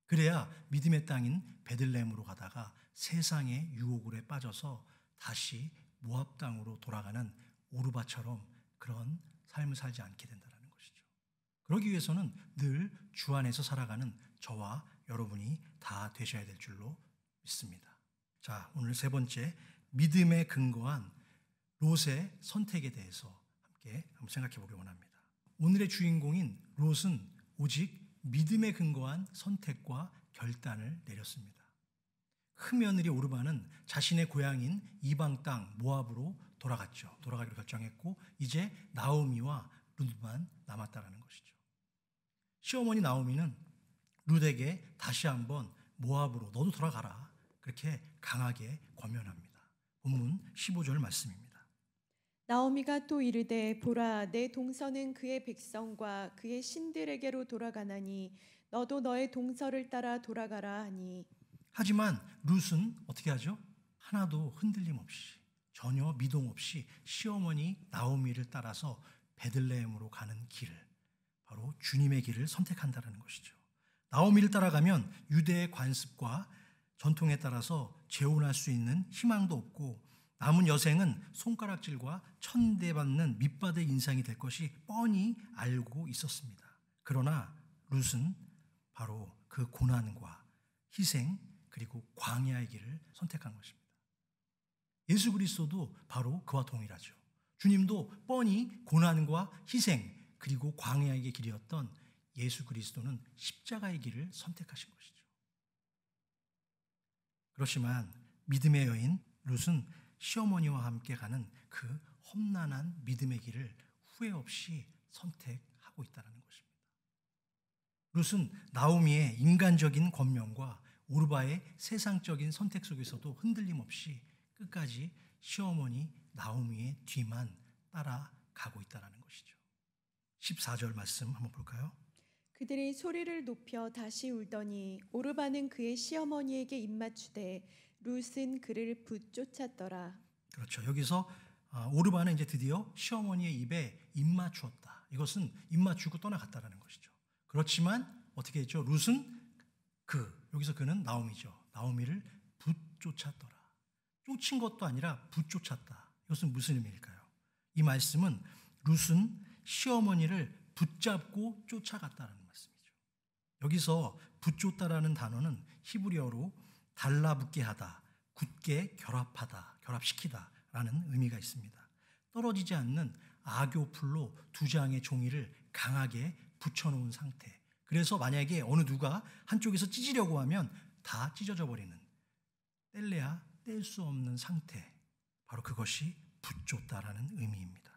그래야 믿음의 땅인 베들레헴으로 가다가 세상의 유혹에 빠져서 다시 모압 땅으로 돌아가는 오르바처럼 그런 삶을 살지 않게 된다는 것이죠. 그러기 위해서는 늘 주 안에서 살아가는 저와 여러분이 다 되셔야 될 줄로 믿습니다. 자, 오늘 세 번째, 믿음에 근거한 롯의 선택에 대해서 함께 한번 생각해 보기 원합니다. 오늘의 주인공인 롯은 오직 믿음에 근거한 선택과 결단을 내렸습니다. 흠며느리 오르바는 자신의 고향인 이방 땅 모압으로 돌아갔죠. 돌아가기로 결정했고 이제 나오미와 룻만 남았다라는 것이죠. 시어머니 나오미는 룻에게 다시 한번 모압으로 너도 돌아가라 그렇게 강하게 권면합니다. 본문 15절 말씀입니다. 나오미가 또 이르되 보라 내 동서는 그의 백성과 그의 신들에게로 돌아가나니 너도 너의 동서를 따라 돌아가라 하니. 하지만 룻은 어떻게 하죠? 하나도 흔들림 없이 전혀 미동 없이 시어머니 나오미를 따라서 베들레헴으로 가는 길을 바로 주님의 길을 선택한다는 것이죠. 나오미를 따라가면 유대의 관습과 전통에 따라서 재혼할 수 있는 희망도 없고 남은 여생은 손가락질과 천대받는 밑바닥 인상이 될 것이 뻔히 알고 있었습니다. 그러나 룻은 바로 그 고난과 희생 그리고 광야의 길을 선택한 것입니다. 예수 그리스도도 바로 그와 동일하죠. 주님도 뻔히 고난과 희생 그리고 광야의 길이었던 예수 그리스도는 십자가의 길을 선택하신 것이죠. 그렇지만 믿음의 여인 룻은 시어머니와 함께 가는 그 험난한 믿음의 길을 후회 없이 선택하고 있다는 것입니다. 룻은 나오미의 인간적인 권면과 오르바의 세상적인 선택 속에서도 흔들림 없이 끝까지 시어머니 나오미의 뒤만 따라가고 있다는 것이죠. 14절 말씀 한번 볼까요? 그들이 소리를 높여 다시 울더니 오르바는 그의 시어머니에게 입맞추되 룻은 그를 붙쫓았더라. 그렇죠. 여기서 오르바는 이제 드디어 시어머니의 입에 입맞추었다. 이것은 입맞추고 떠나갔다라는 것이죠. 그렇지만 어떻게 했죠? 룻은 여기서 그는 나오미죠. 나오미를 붙쫓았더라. 쫓은 것도 아니라 붙쫓았다. 이것은 무슨 의미일까요? 이 말씀은 룻은 시어머니를 붙잡고 쫓아갔다는 말씀이죠. 여기서 붙쫓다라는 단어는 히브리어로 달라붙게 하다, 굳게 결합하다, 결합시키다라는 의미가 있습니다. 떨어지지 않는 악교풀로 두 장의 종이를 강하게 붙여놓은 상태. 그래서 만약에 어느 누가 한쪽에서 찢으려고 하면 다 찢어져 버리는 뗄래야 뗄 수 없는 상태. 바로 그것이 붙쫓다라는 의미입니다.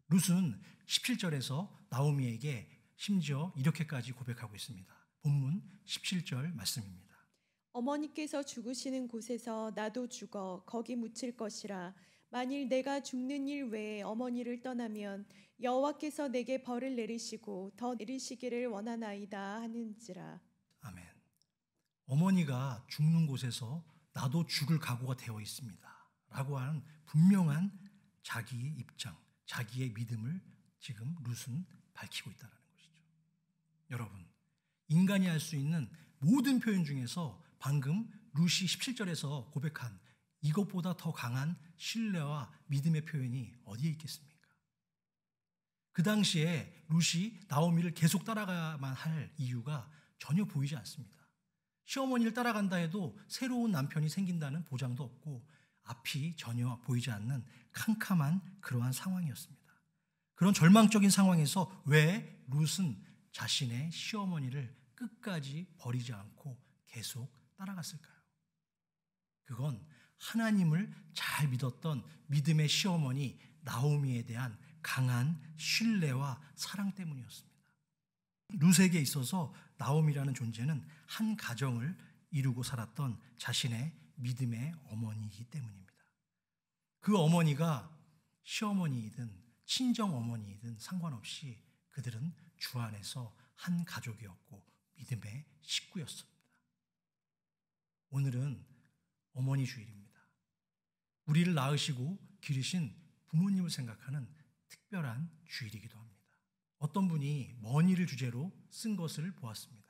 룻은 17절에서 나오미에게 심지어 이렇게까지 고백하고 있습니다. 본문 17절 말씀입니다. 어머니께서 죽으시는 곳에서 나도 죽어 거기 묻힐 것이라. 만일 내가 죽는 일 외에 어머니를 떠나면 여호와께서 내게 벌을 내리시고 더 내리시기를 원하나이다 하는지라. 아멘. 어머니가 죽는 곳에서 나도 죽을 각오가 되어 있습니다 라고 하는 분명한 자기의 입장, 자기의 믿음을 지금 룻은 밝히고 있다는 것이죠. 여러분, 인간이 할 수 있는 모든 표현 중에서 방금 룻이 17절에서 고백한 이것보다 더 강한 신뢰와 믿음의 표현이 어디에 있겠습니까? 그 당시에 룻이 나오미를 계속 따라가야만 할 이유가 전혀 보이지 않습니다. 시어머니를 따라간다 해도 새로운 남편이 생긴다는 보장도 없고 앞이 전혀 보이지 않는 캄캄한 그러한 상황이었습니다. 그런 절망적인 상황에서 왜 룻은 자신의 시어머니를 끝까지 버리지 않고 계속 따라갔을까요? 그건 하나님을 잘 믿었던 믿음의 시어머니 나오미에 대한 강한 신뢰와 사랑 때문이었습니다. 룻에게 있어서 나오미라는 존재는 한 가정을 이루고 살았던 자신의 믿음의 어머니이기 때문입니다. 그 어머니가 시어머니이든 친정 어머니이든 상관없이 그들은 주 안에서 한 가족이었고 믿음의 식구였습니다. 오늘은 어머니 주일입니다. 우리를 낳으시고 기르신 부모님을 생각하는 특별한 주일이기도 합니다. 어떤 분이 머니를 주제로 쓴 것을 보았습니다.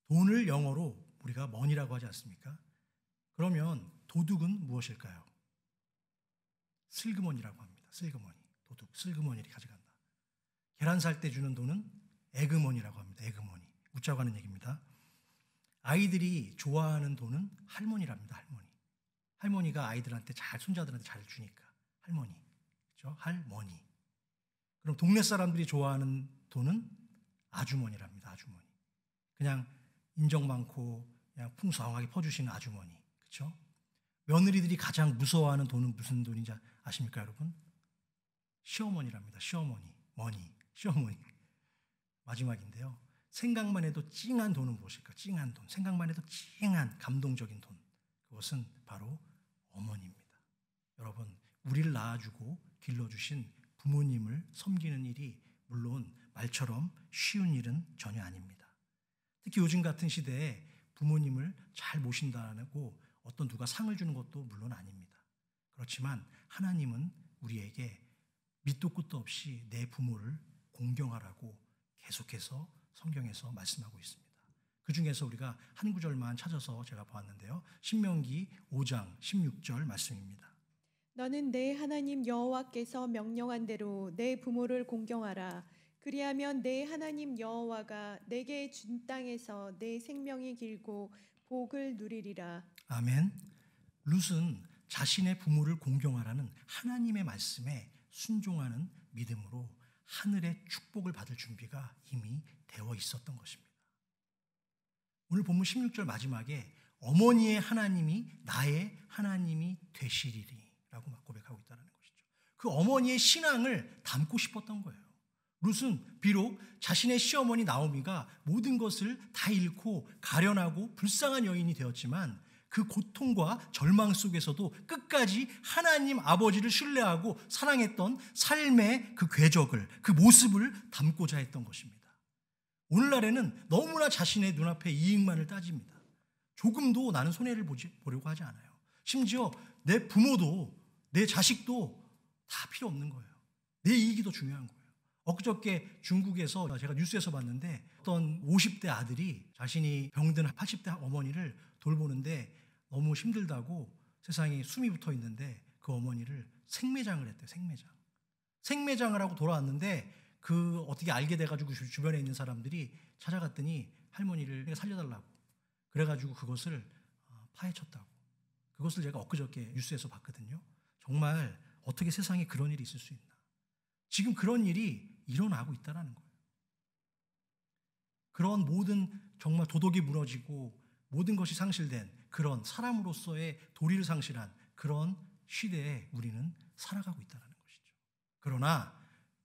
돈을 영어로 우리가 머니라고 하지 않습니까? 그러면 도둑은 무엇일까요? 슬그머니라고 합니다. 슬그머니, 도둑, 슬그머니를 가져간다. 계란 살 때 주는 돈은 에그머니라고 합니다. 에그머니, 웃자고 하는 얘기입니다. 아이들이 좋아하는 돈은 할머니랍니다. 할머니. 할머니가 아이들한테 손자들한테 잘 주니까 할머니, 그렇죠? 할머니. 그럼 동네 사람들이 좋아하는 돈은 아주머니랍니다. 아주머니. 그냥 인정 많고 그냥 풍성하게 퍼주시는 아주머니, 그렇죠? 며느리들이 가장 무서워하는 돈은 무슨 돈인지 아십니까, 여러분? 시어머니랍니다. 시어머니, 머니, 시어머니. 마지막인데요. 생각만 해도 찡한 돈은 무엇일까? 찡한 돈. 생각만 해도 찡한 감동적인 돈. 그것은 바로 어머니입니다. 여러분, 우리를 낳아주고 길러주신 부모님을 섬기는 일이 물론 말처럼 쉬운 일은 전혀 아닙니다. 특히 요즘 같은 시대에 부모님을 잘 모신다고 어떤 누가 상을 주는 것도 물론 아닙니다. 그렇지만 하나님은 우리에게 밑도 끝도 없이 내 부모를 공경하라고 계속해서 성경에서 말씀하고 있습니다. 그 중에서 우리가 한 구절만 찾아서 제가 보았는데요. 신명기 5장 16절 말씀입니다. 너는 내 하나님 여호와께서 명령한 대로 내 부모를 공경하라. 그리하면 내 하나님 여호와가 내게 준 땅에서 내 생명이 길고 복을 누리리라. 아멘. 룻은 자신의 부모를 공경하라는 하나님의 말씀에 순종하는 믿음으로 하늘의 축복을 받을 준비가 이미 되어 있었던 것입니다. 오늘 본문 16절 마지막에 어머니의 하나님이 나의 하나님이 되시리리 라고 막 고백하고 있다는 것이죠. 그 어머니의 신앙을 담고 싶었던 거예요. 룻은 비록 자신의 시어머니 나오미가 모든 것을 다 잃고 가련하고 불쌍한 여인이 되었지만 그 고통과 절망 속에서도 끝까지 하나님 아버지를 신뢰하고 사랑했던 삶의 그 궤적을, 그 모습을 담고자 했던 것입니다. 오늘날에는 너무나 자신의 눈앞에 이익만을 따집니다. 조금도 나는 손해를 보려고 하지 않아요. 심지어 내 부모도 내 자식도 다 필요 없는 거예요. 내 이익이 더 중요한 거예요. 엊그저께 중국에서 제가 뉴스에서 봤는데 어떤 50대 아들이 자신이 병든 80대 어머니를 돌보는데 너무 힘들다고 세상에 숨이 붙어 있는데 그 어머니를 생매장을 했대요. 생매장을 하고 돌아왔는데 그 어떻게 알게 돼가지고 주변에 있는 사람들이 찾아갔더니 할머니를 살려달라고 그래가지고 그것을 파헤쳤다고. 그것을 제가 엊그저께 뉴스에서 봤거든요. 정말 어떻게 세상에 그런 일이 있을 수 있나. 지금 그런 일이 일어나고 있다는 거예요. 그런 모든 정말 도덕이 무너지고 모든 것이 상실된 그런 사람으로서의 도리를 상실한 그런 시대에 우리는 살아가고 있다는 것이죠. 그러나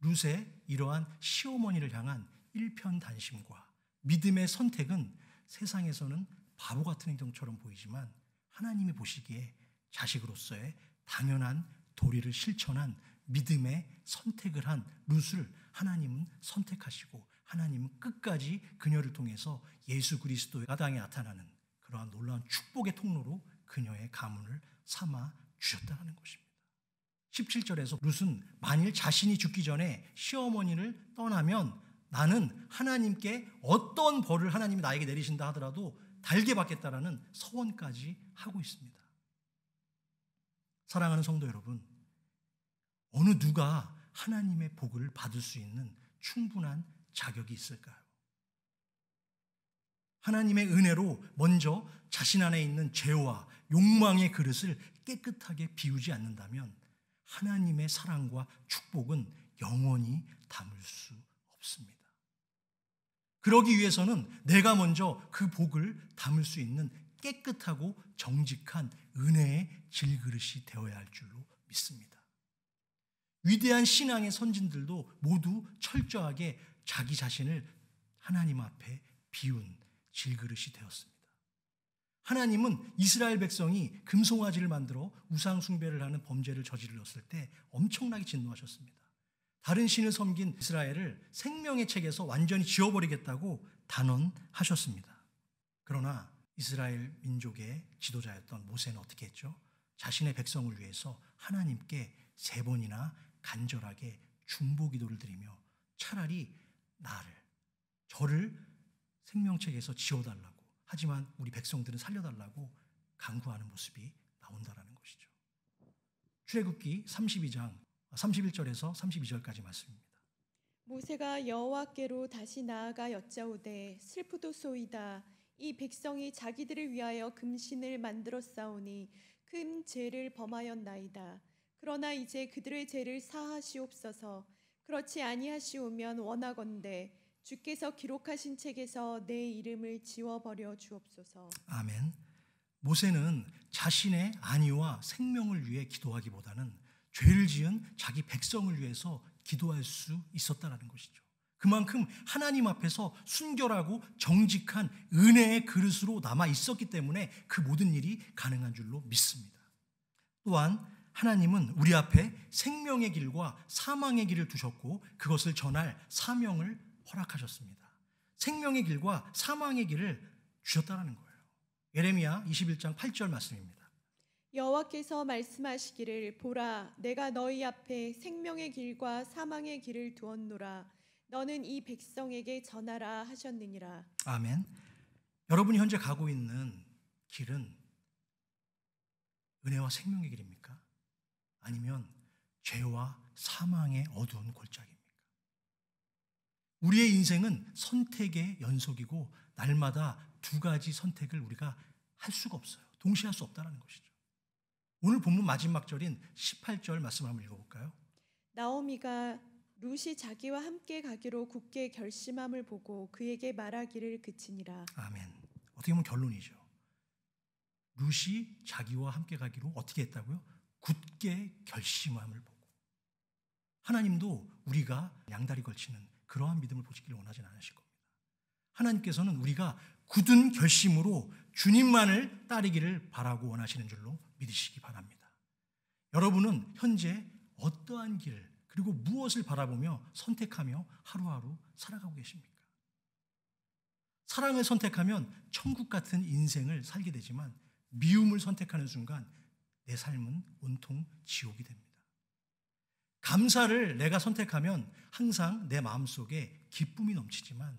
룻의 이러한 시어머니를 향한 일편단심과 믿음의 선택은 세상에서는 바보 같은 행동처럼 보이지만 하나님이 보시기에 자식으로서의 당연한 도리를 실천한 믿음의 선택을 한 룻을 하나님은 선택하시고 하나님은 끝까지 그녀를 통해서 예수 그리스도의 땅에 나타나는 그러한 놀라운 축복의 통로로 그녀의 가문을 삼아 주셨다는 것입니다. 17절에서 룻은 만일 자신이 죽기 전에 시어머니를 떠나면 나는 하나님께 어떤 벌을 하나님이 나에게 내리신다 하더라도 달게 받겠다라는 서원까지 하고 있습니다. 사랑하는 성도 여러분, 어느 누가 하나님의 복을 받을 수 있는 충분한 자격이 있을까요? 하나님의 은혜로 먼저 자신 안에 있는 죄와 욕망의 그릇을 깨끗하게 비우지 않는다면 하나님의 사랑과 축복은 영원히 담을 수 없습니다. 그러기 위해서는 내가 먼저 그 복을 담을 수 있는 깨끗하고 정직한 은혜의 질그릇이 되어야 할 줄로 믿습니다. 위대한 신앙의 선진들도 모두 철저하게 자기 자신을 하나님 앞에 비운 질그릇이 되었습니다. 하나님은 이스라엘 백성이 금송아지를 만들어 우상 숭배를 하는 범죄를 저질렀을 때 엄청나게 진노하셨습니다. 다른 신을 섬긴 이스라엘을 생명의 책에서 완전히 지워버리겠다고 단언하셨습니다. 그러나 이스라엘 민족의 지도자였던 모세는 어떻게 했죠? 자신의 백성을 위해서 하나님께 3번이나 간절하게 중보기도를 드리며 차라리 저를 생명책에서 지워달라고, 하지만 우리 백성들은 살려달라고 간구하는 모습이 나온다라는 것이죠. 출애굽기 32장 31절에서 32절까지 말씀입니다. 모세가 여호와께로 다시 나아가 여짜오되 슬프도소이다. 이 백성이 자기들을 위하여 금신을 만들었사오니 큰 죄를 범하였나이다. 그러나 이제 그들의 죄를 사하시옵소서. 그렇지 아니하시오면 원하건대 주께서 기록하신 책에서 내 이름을 지워버려 주옵소서. 아멘. 모세는 자신의 안위와 생명을 위해 기도하기보다는 죄를 지은 자기 백성을 위해서 기도할 수 있었다는 것이죠. 그만큼 하나님 앞에서 순결하고 정직한 은혜의 그릇으로 남아 있었기 때문에 그 모든 일이 가능한 줄로 믿습니다. 또한 하나님은 우리 앞에 생명의 길과 사망의 길을 두셨고 그것을 전할 사명을 허락하셨습니다. 생명의 길과 사망의 길을 주셨다는 거예요. 예레미야 21장 8절 말씀입니다. 여호와께서 말씀하시기를 보라 내가 너희 앞에 생명의 길과 사망의 길을 두었노라. 너는 이 백성에게 전하라 하셨느니라. 아멘. 여러분이 현재 가고 있는 길은 은혜와 생명의 길입니까? 아니면 죄와 사망의 어두운 골짜기입니까? 우리의 인생은 선택의 연속이고 날마다 2가지 선택을 우리가 할 수가 없어요. 동시에 할 수 없다는 것이죠. 오늘 본문 마지막 절인 18절 말씀 한번 읽어볼까요? 나오미가 룻이 자기와 함께 가기로 굳게 결심함을 보고 그에게 말하기를 그치니라. 아멘. 어떻게 보면 결론이죠. 룻이 자기와 함께 가기로 어떻게 했다고요? 굳게 결심함을 보고. 하나님도 우리가 양다리 걸치는 그러한 믿음을 보시기를 원하지는 않으실 겁니다. 하나님께서는 우리가 굳은 결심으로 주님만을 따르기를 바라고 원하시는 줄로 믿으시기 바랍니다. 여러분은 현재 어떠한 길 그리고 무엇을 바라보며 선택하며 하루하루 살아가고 계십니까? 사랑을 선택하면 천국 같은 인생을 살게 되지만 미움을 선택하는 순간 내 삶은 온통 지옥이 됩니다. 감사를 내가 선택하면 항상 내 마음속에 기쁨이 넘치지만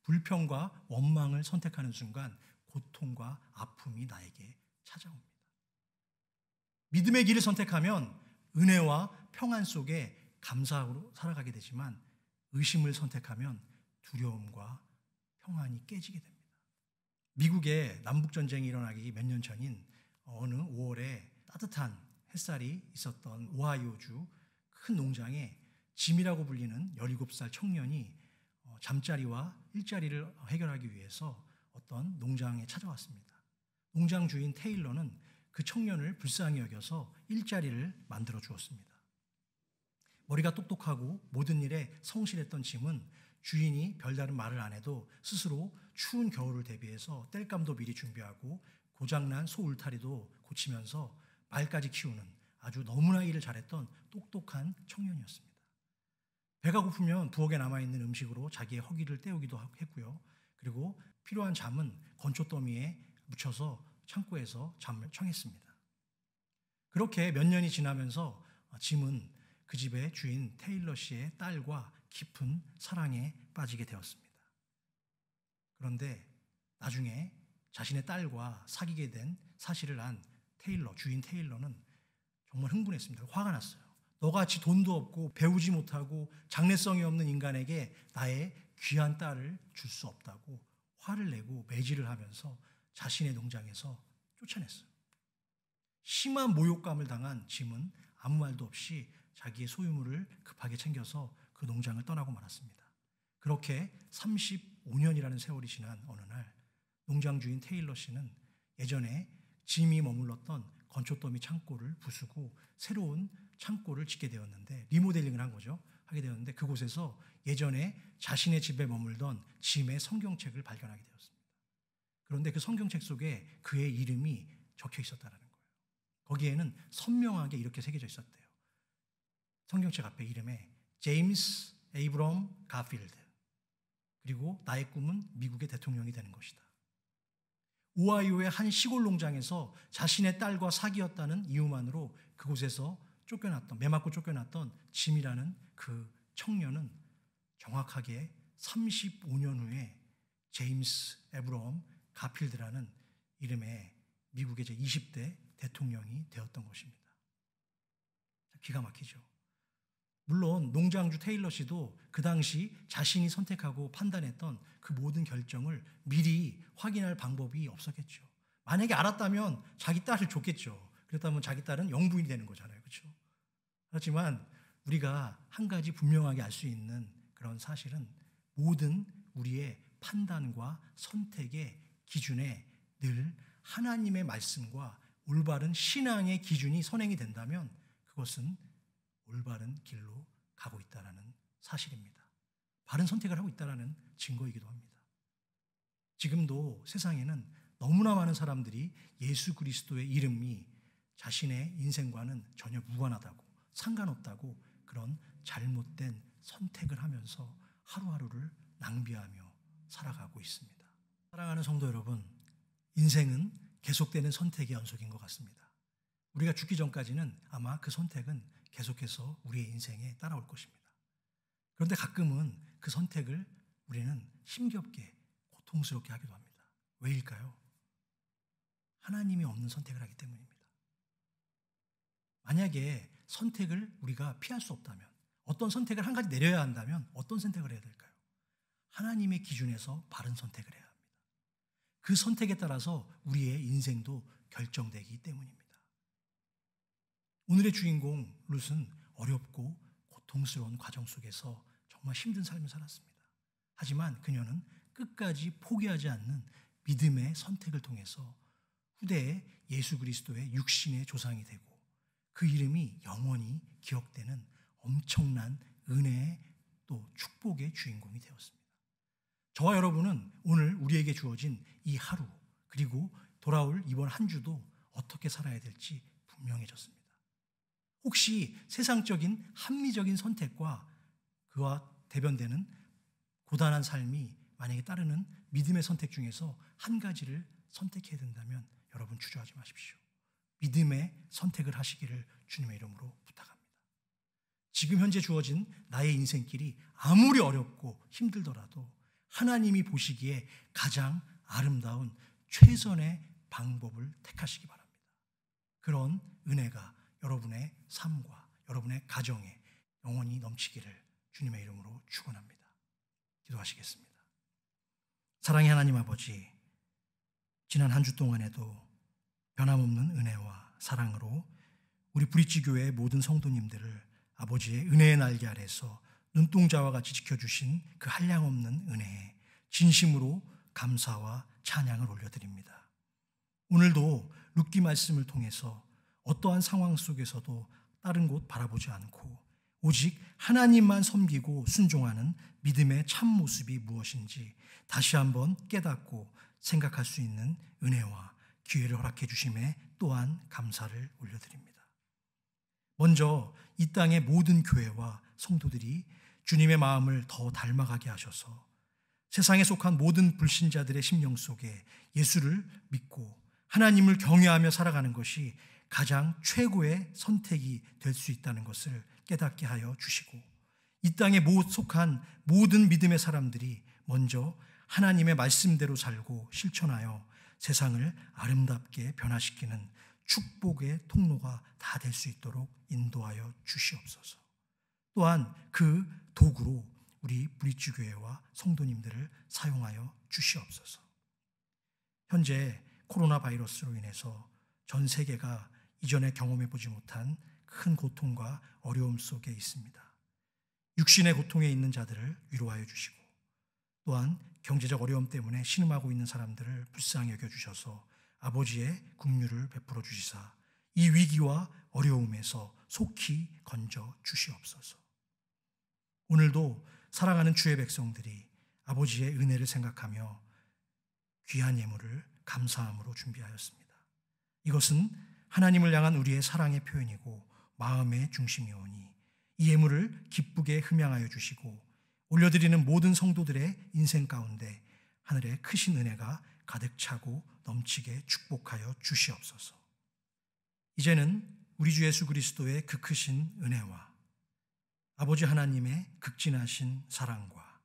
불평과 원망을 선택하는 순간 고통과 아픔이 나에게 찾아옵니다. 믿음의 길을 선택하면 은혜와 평안 속에 감사로 살아가게 되지만 의심을 선택하면 두려움과 평안이 깨지게 됩니다. 미국에 남북전쟁이 일어나기 몇 년 전인 어느 5월에 따뜻한 햇살이 있었던 오하이오주 큰 농장에 짐이라고 불리는 17살 청년이 잠자리와 일자리를 해결하기 위해서 어떤 농장에 찾아왔습니다. 농장 주인 테일러는 그 청년을 불쌍히 여겨서 일자리를 만들어 주었습니다. 머리가 똑똑하고 모든 일에 성실했던 짐은 주인이 별다른 말을 안 해도 스스로 추운 겨울을 대비해서 땔감도 미리 준비하고 고장난 소 울타리도 고치면서 말까지 키우는 아주 너무나 일을 잘했던 똑똑한 청년이었습니다. 배가 고프면 부엌에 남아있는 음식으로 자기의 허기를 때우기도 했고요. 그리고 필요한 잠은 건초더미에 묻혀서 창고에서 잠을 청했습니다. 그렇게 몇 년이 지나면서 짐은 그 집의 주인 테일러 씨의 딸과 깊은 사랑에 빠지게 되었습니다. 그런데 나중에 자신의 딸과 사귀게 된 사실을 안 주인 테일러는 정말 흥분했습니다. 화가 났어요. 너같이 돈도 없고 배우지 못하고 장래성이 없는 인간에게 나의 귀한 딸을 줄 수 없다고 화를 내고 매질을 하면서 자신의 농장에서 쫓아냈어요. 심한 모욕감을 당한 짐은 아무 말도 없이 자기의 소유물을 급하게 챙겨서 그 농장을 떠나고 말았습니다. 그렇게 35년이라는 세월이 지난 어느 날 농장 주인 테일러 씨는 예전에 짐이 머물렀던 건초더미 창고를 부수고 새로운 창고를 짓게 되었는데, 리모델링을 한 거죠. 하게 되었는데, 그곳에서 예전에 자신의 집에 머물던 짐의 성경책을 발견하게 되었습니다. 그런데 그 성경책 속에 그의 이름이 적혀 있었다는 거예요. 거기에는 선명하게 이렇게 새겨져 있었대요. 성경책 앞에 이름에 제임스 에이브럼 가필드, 그리고 나의 꿈은 미국의 대통령이 되는 것이다. 오하이오의 한 시골 농장에서 자신의 딸과 사귀었다는 이유만으로 그곳에서 매맞고 쫓겨났던 짐이라는 그 청년은 정확하게 35년 후에 제임스 에브럼 가필드라는 이름의 미국의 제20대 대통령이 되었던 것입니다. 기가 막히죠. 물론 농장주 테일러 씨도 그 당시 자신이 선택하고 판단했던 그 모든 결정을 미리 확인할 방법이 없었겠죠. 만약에 알았다면 자기 딸을 줬겠죠. 그렇다면 자기 딸은 영부인이 되는 거잖아요. 그렇죠? 하지만 우리가 한 가지 분명하게 알 수 있는 그런 사실은, 모든 우리의 판단과 선택의 기준에 늘 하나님의 말씀과 올바른 신앙의 기준이 선행이 된다면 그것은 올바른 길로 가고 있다는 사실입니다. 바른 선택을 하고 있다는 증거이기도 합니다. 지금도 세상에는 너무나 많은 사람들이 예수 그리스도의 이름이 자신의 인생과는 전혀 무관하다고, 상관없다고 그런 잘못된 선택을 하면서 하루하루를 낭비하며 살아가고 있습니다. 사랑하는 성도 여러분, 인생은 계속되는 선택의 연속인 것 같습니다. 우리가 죽기 전까지는 아마 그 선택은 계속해서 우리의 인생에 따라올 것입니다. 그런데 가끔은 그 선택을 우리는 힘겹게 고통스럽게 하기도 합니다. 왜일까요? 하나님이 없는 선택을 하기 때문입니다. 만약에 선택을 우리가 피할 수 없다면, 어떤 선택을 한 가지 내려야 한다면 어떤 선택을 해야 될까요? 하나님의 기준에서 바른 선택을 해야 합니다. 그 선택에 따라서 우리의 인생도 결정되기 때문입니다. 오늘의 주인공 룻은 어렵고 고통스러운 과정 속에서 정말 힘든 삶을 살았습니다. 하지만 그녀는 끝까지 포기하지 않는 믿음의 선택을 통해서 후대에 예수 그리스도의 육신의 조상이 되고 그 이름이 영원히 기억되는 엄청난 은혜의 또 축복의 주인공이 되었습니다. 저와 여러분은 오늘 우리에게 주어진 이 하루, 그리고 돌아올 이번 한 주도 어떻게 살아야 될지 분명해졌습니다. 혹시 세상적인 합리적인 선택과 그와 대변되는 고단한 삶이 만약에 따르는 믿음의 선택 중에서 한 가지를 선택해야 된다면 여러분 주저하지 마십시오. 믿음의 선택을 하시기를 주님의 이름으로 부탁합니다. 지금 현재 주어진 나의 인생길이 아무리 어렵고 힘들더라도 하나님이 보시기에 가장 아름다운 최선의 방법을 택하시기 바랍니다. 그런 은혜가 여러분의 삶과 여러분의 가정에 영원히 넘치기를 주님의 이름으로 축원합니다. 기도하시겠습니다. 사랑의 하나님 아버지, 지난 한 주 동안에도 변함없는 은혜와 사랑으로 우리 브릿지교회의 모든 성도님들을 아버지의 은혜의 날개 아래서 눈동자와 같이 지켜주신 그 한량없는 은혜에 진심으로 감사와 찬양을 올려드립니다. 오늘도 룻기 말씀을 통해서 어떠한 상황 속에서도 다른 곳 바라보지 않고 오직 하나님만 섬기고 순종하는 믿음의 참 모습이 무엇인지 다시 한번 깨닫고 생각할 수 있는 은혜와 기회를 허락해 주심에 또한 감사를 올려드립니다. 먼저 이 땅의 모든 교회와 성도들이 주님의 마음을 더 닮아가게 하셔서 세상에 속한 모든 불신자들의 심령 속에 예수를 믿고 하나님을 경외하며 살아가는 것이 가장 최고의 선택이 될 수 있다는 것을 깨닫게 하여 주시고, 이 땅에 속한 모든 믿음의 사람들이 먼저 하나님의 말씀대로 살고 실천하여 세상을 아름답게 변화시키는 축복의 통로가 다 될 수 있도록 인도하여 주시옵소서. 또한 그 도구로 우리 브릿지교회와 성도님들을 사용하여 주시옵소서. 현재 코로나 바이러스로 인해서 전 세계가 이전에 경험해 보지 못한 그 큰 고통과 어려움 속에 있습니다. 육신의 고통에 있는 자들을 위로하여 주시고 또한 경제적 어려움 때문에 신음하고 있는 사람들을 불쌍히 여겨주셔서 아버지의 긍휼을 베풀어 주시사 이 위기와 어려움에서 속히 건져 주시옵소서. 오늘도 사랑하는 주의 백성들이 아버지의 은혜를 생각하며 귀한 예물을 감사함으로 준비하였습니다. 이것은 하나님을 향한 우리의 사랑의 표현이고 마음의 중심이오니 이 예물을 기쁘게 흠양하여 주시고 올려드리는 모든 성도들의 인생 가운데 하늘의 크신 은혜가 가득 차고 넘치게 축복하여 주시옵소서. 이제는 우리 주 예수 그리스도의 그 크신 은혜와 아버지 하나님의 극진하신 사랑과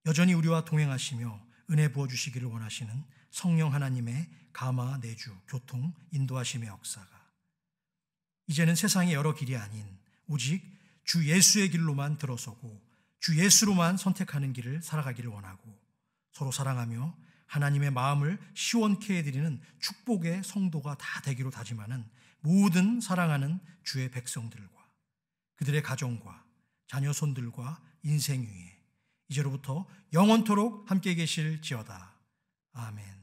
여전히 우리와 동행하시며 은혜 부어주시기를 원하시는 성령 하나님의 감화, 내주, 교통, 인도하심의 역사가 이제는 세상의 여러 길이 아닌 오직 주 예수의 길로만 들어서고 주 예수로만 선택하는 길을 살아가기를 원하고 서로 사랑하며 하나님의 마음을 시원케 해드리는 축복의 성도가 다 되기로 다짐하는 모든 사랑하는 주의 백성들과 그들의 가정과 자녀 손들과 인생 위에 이제로부터 영원토록 함께 계실지어다. 아멘.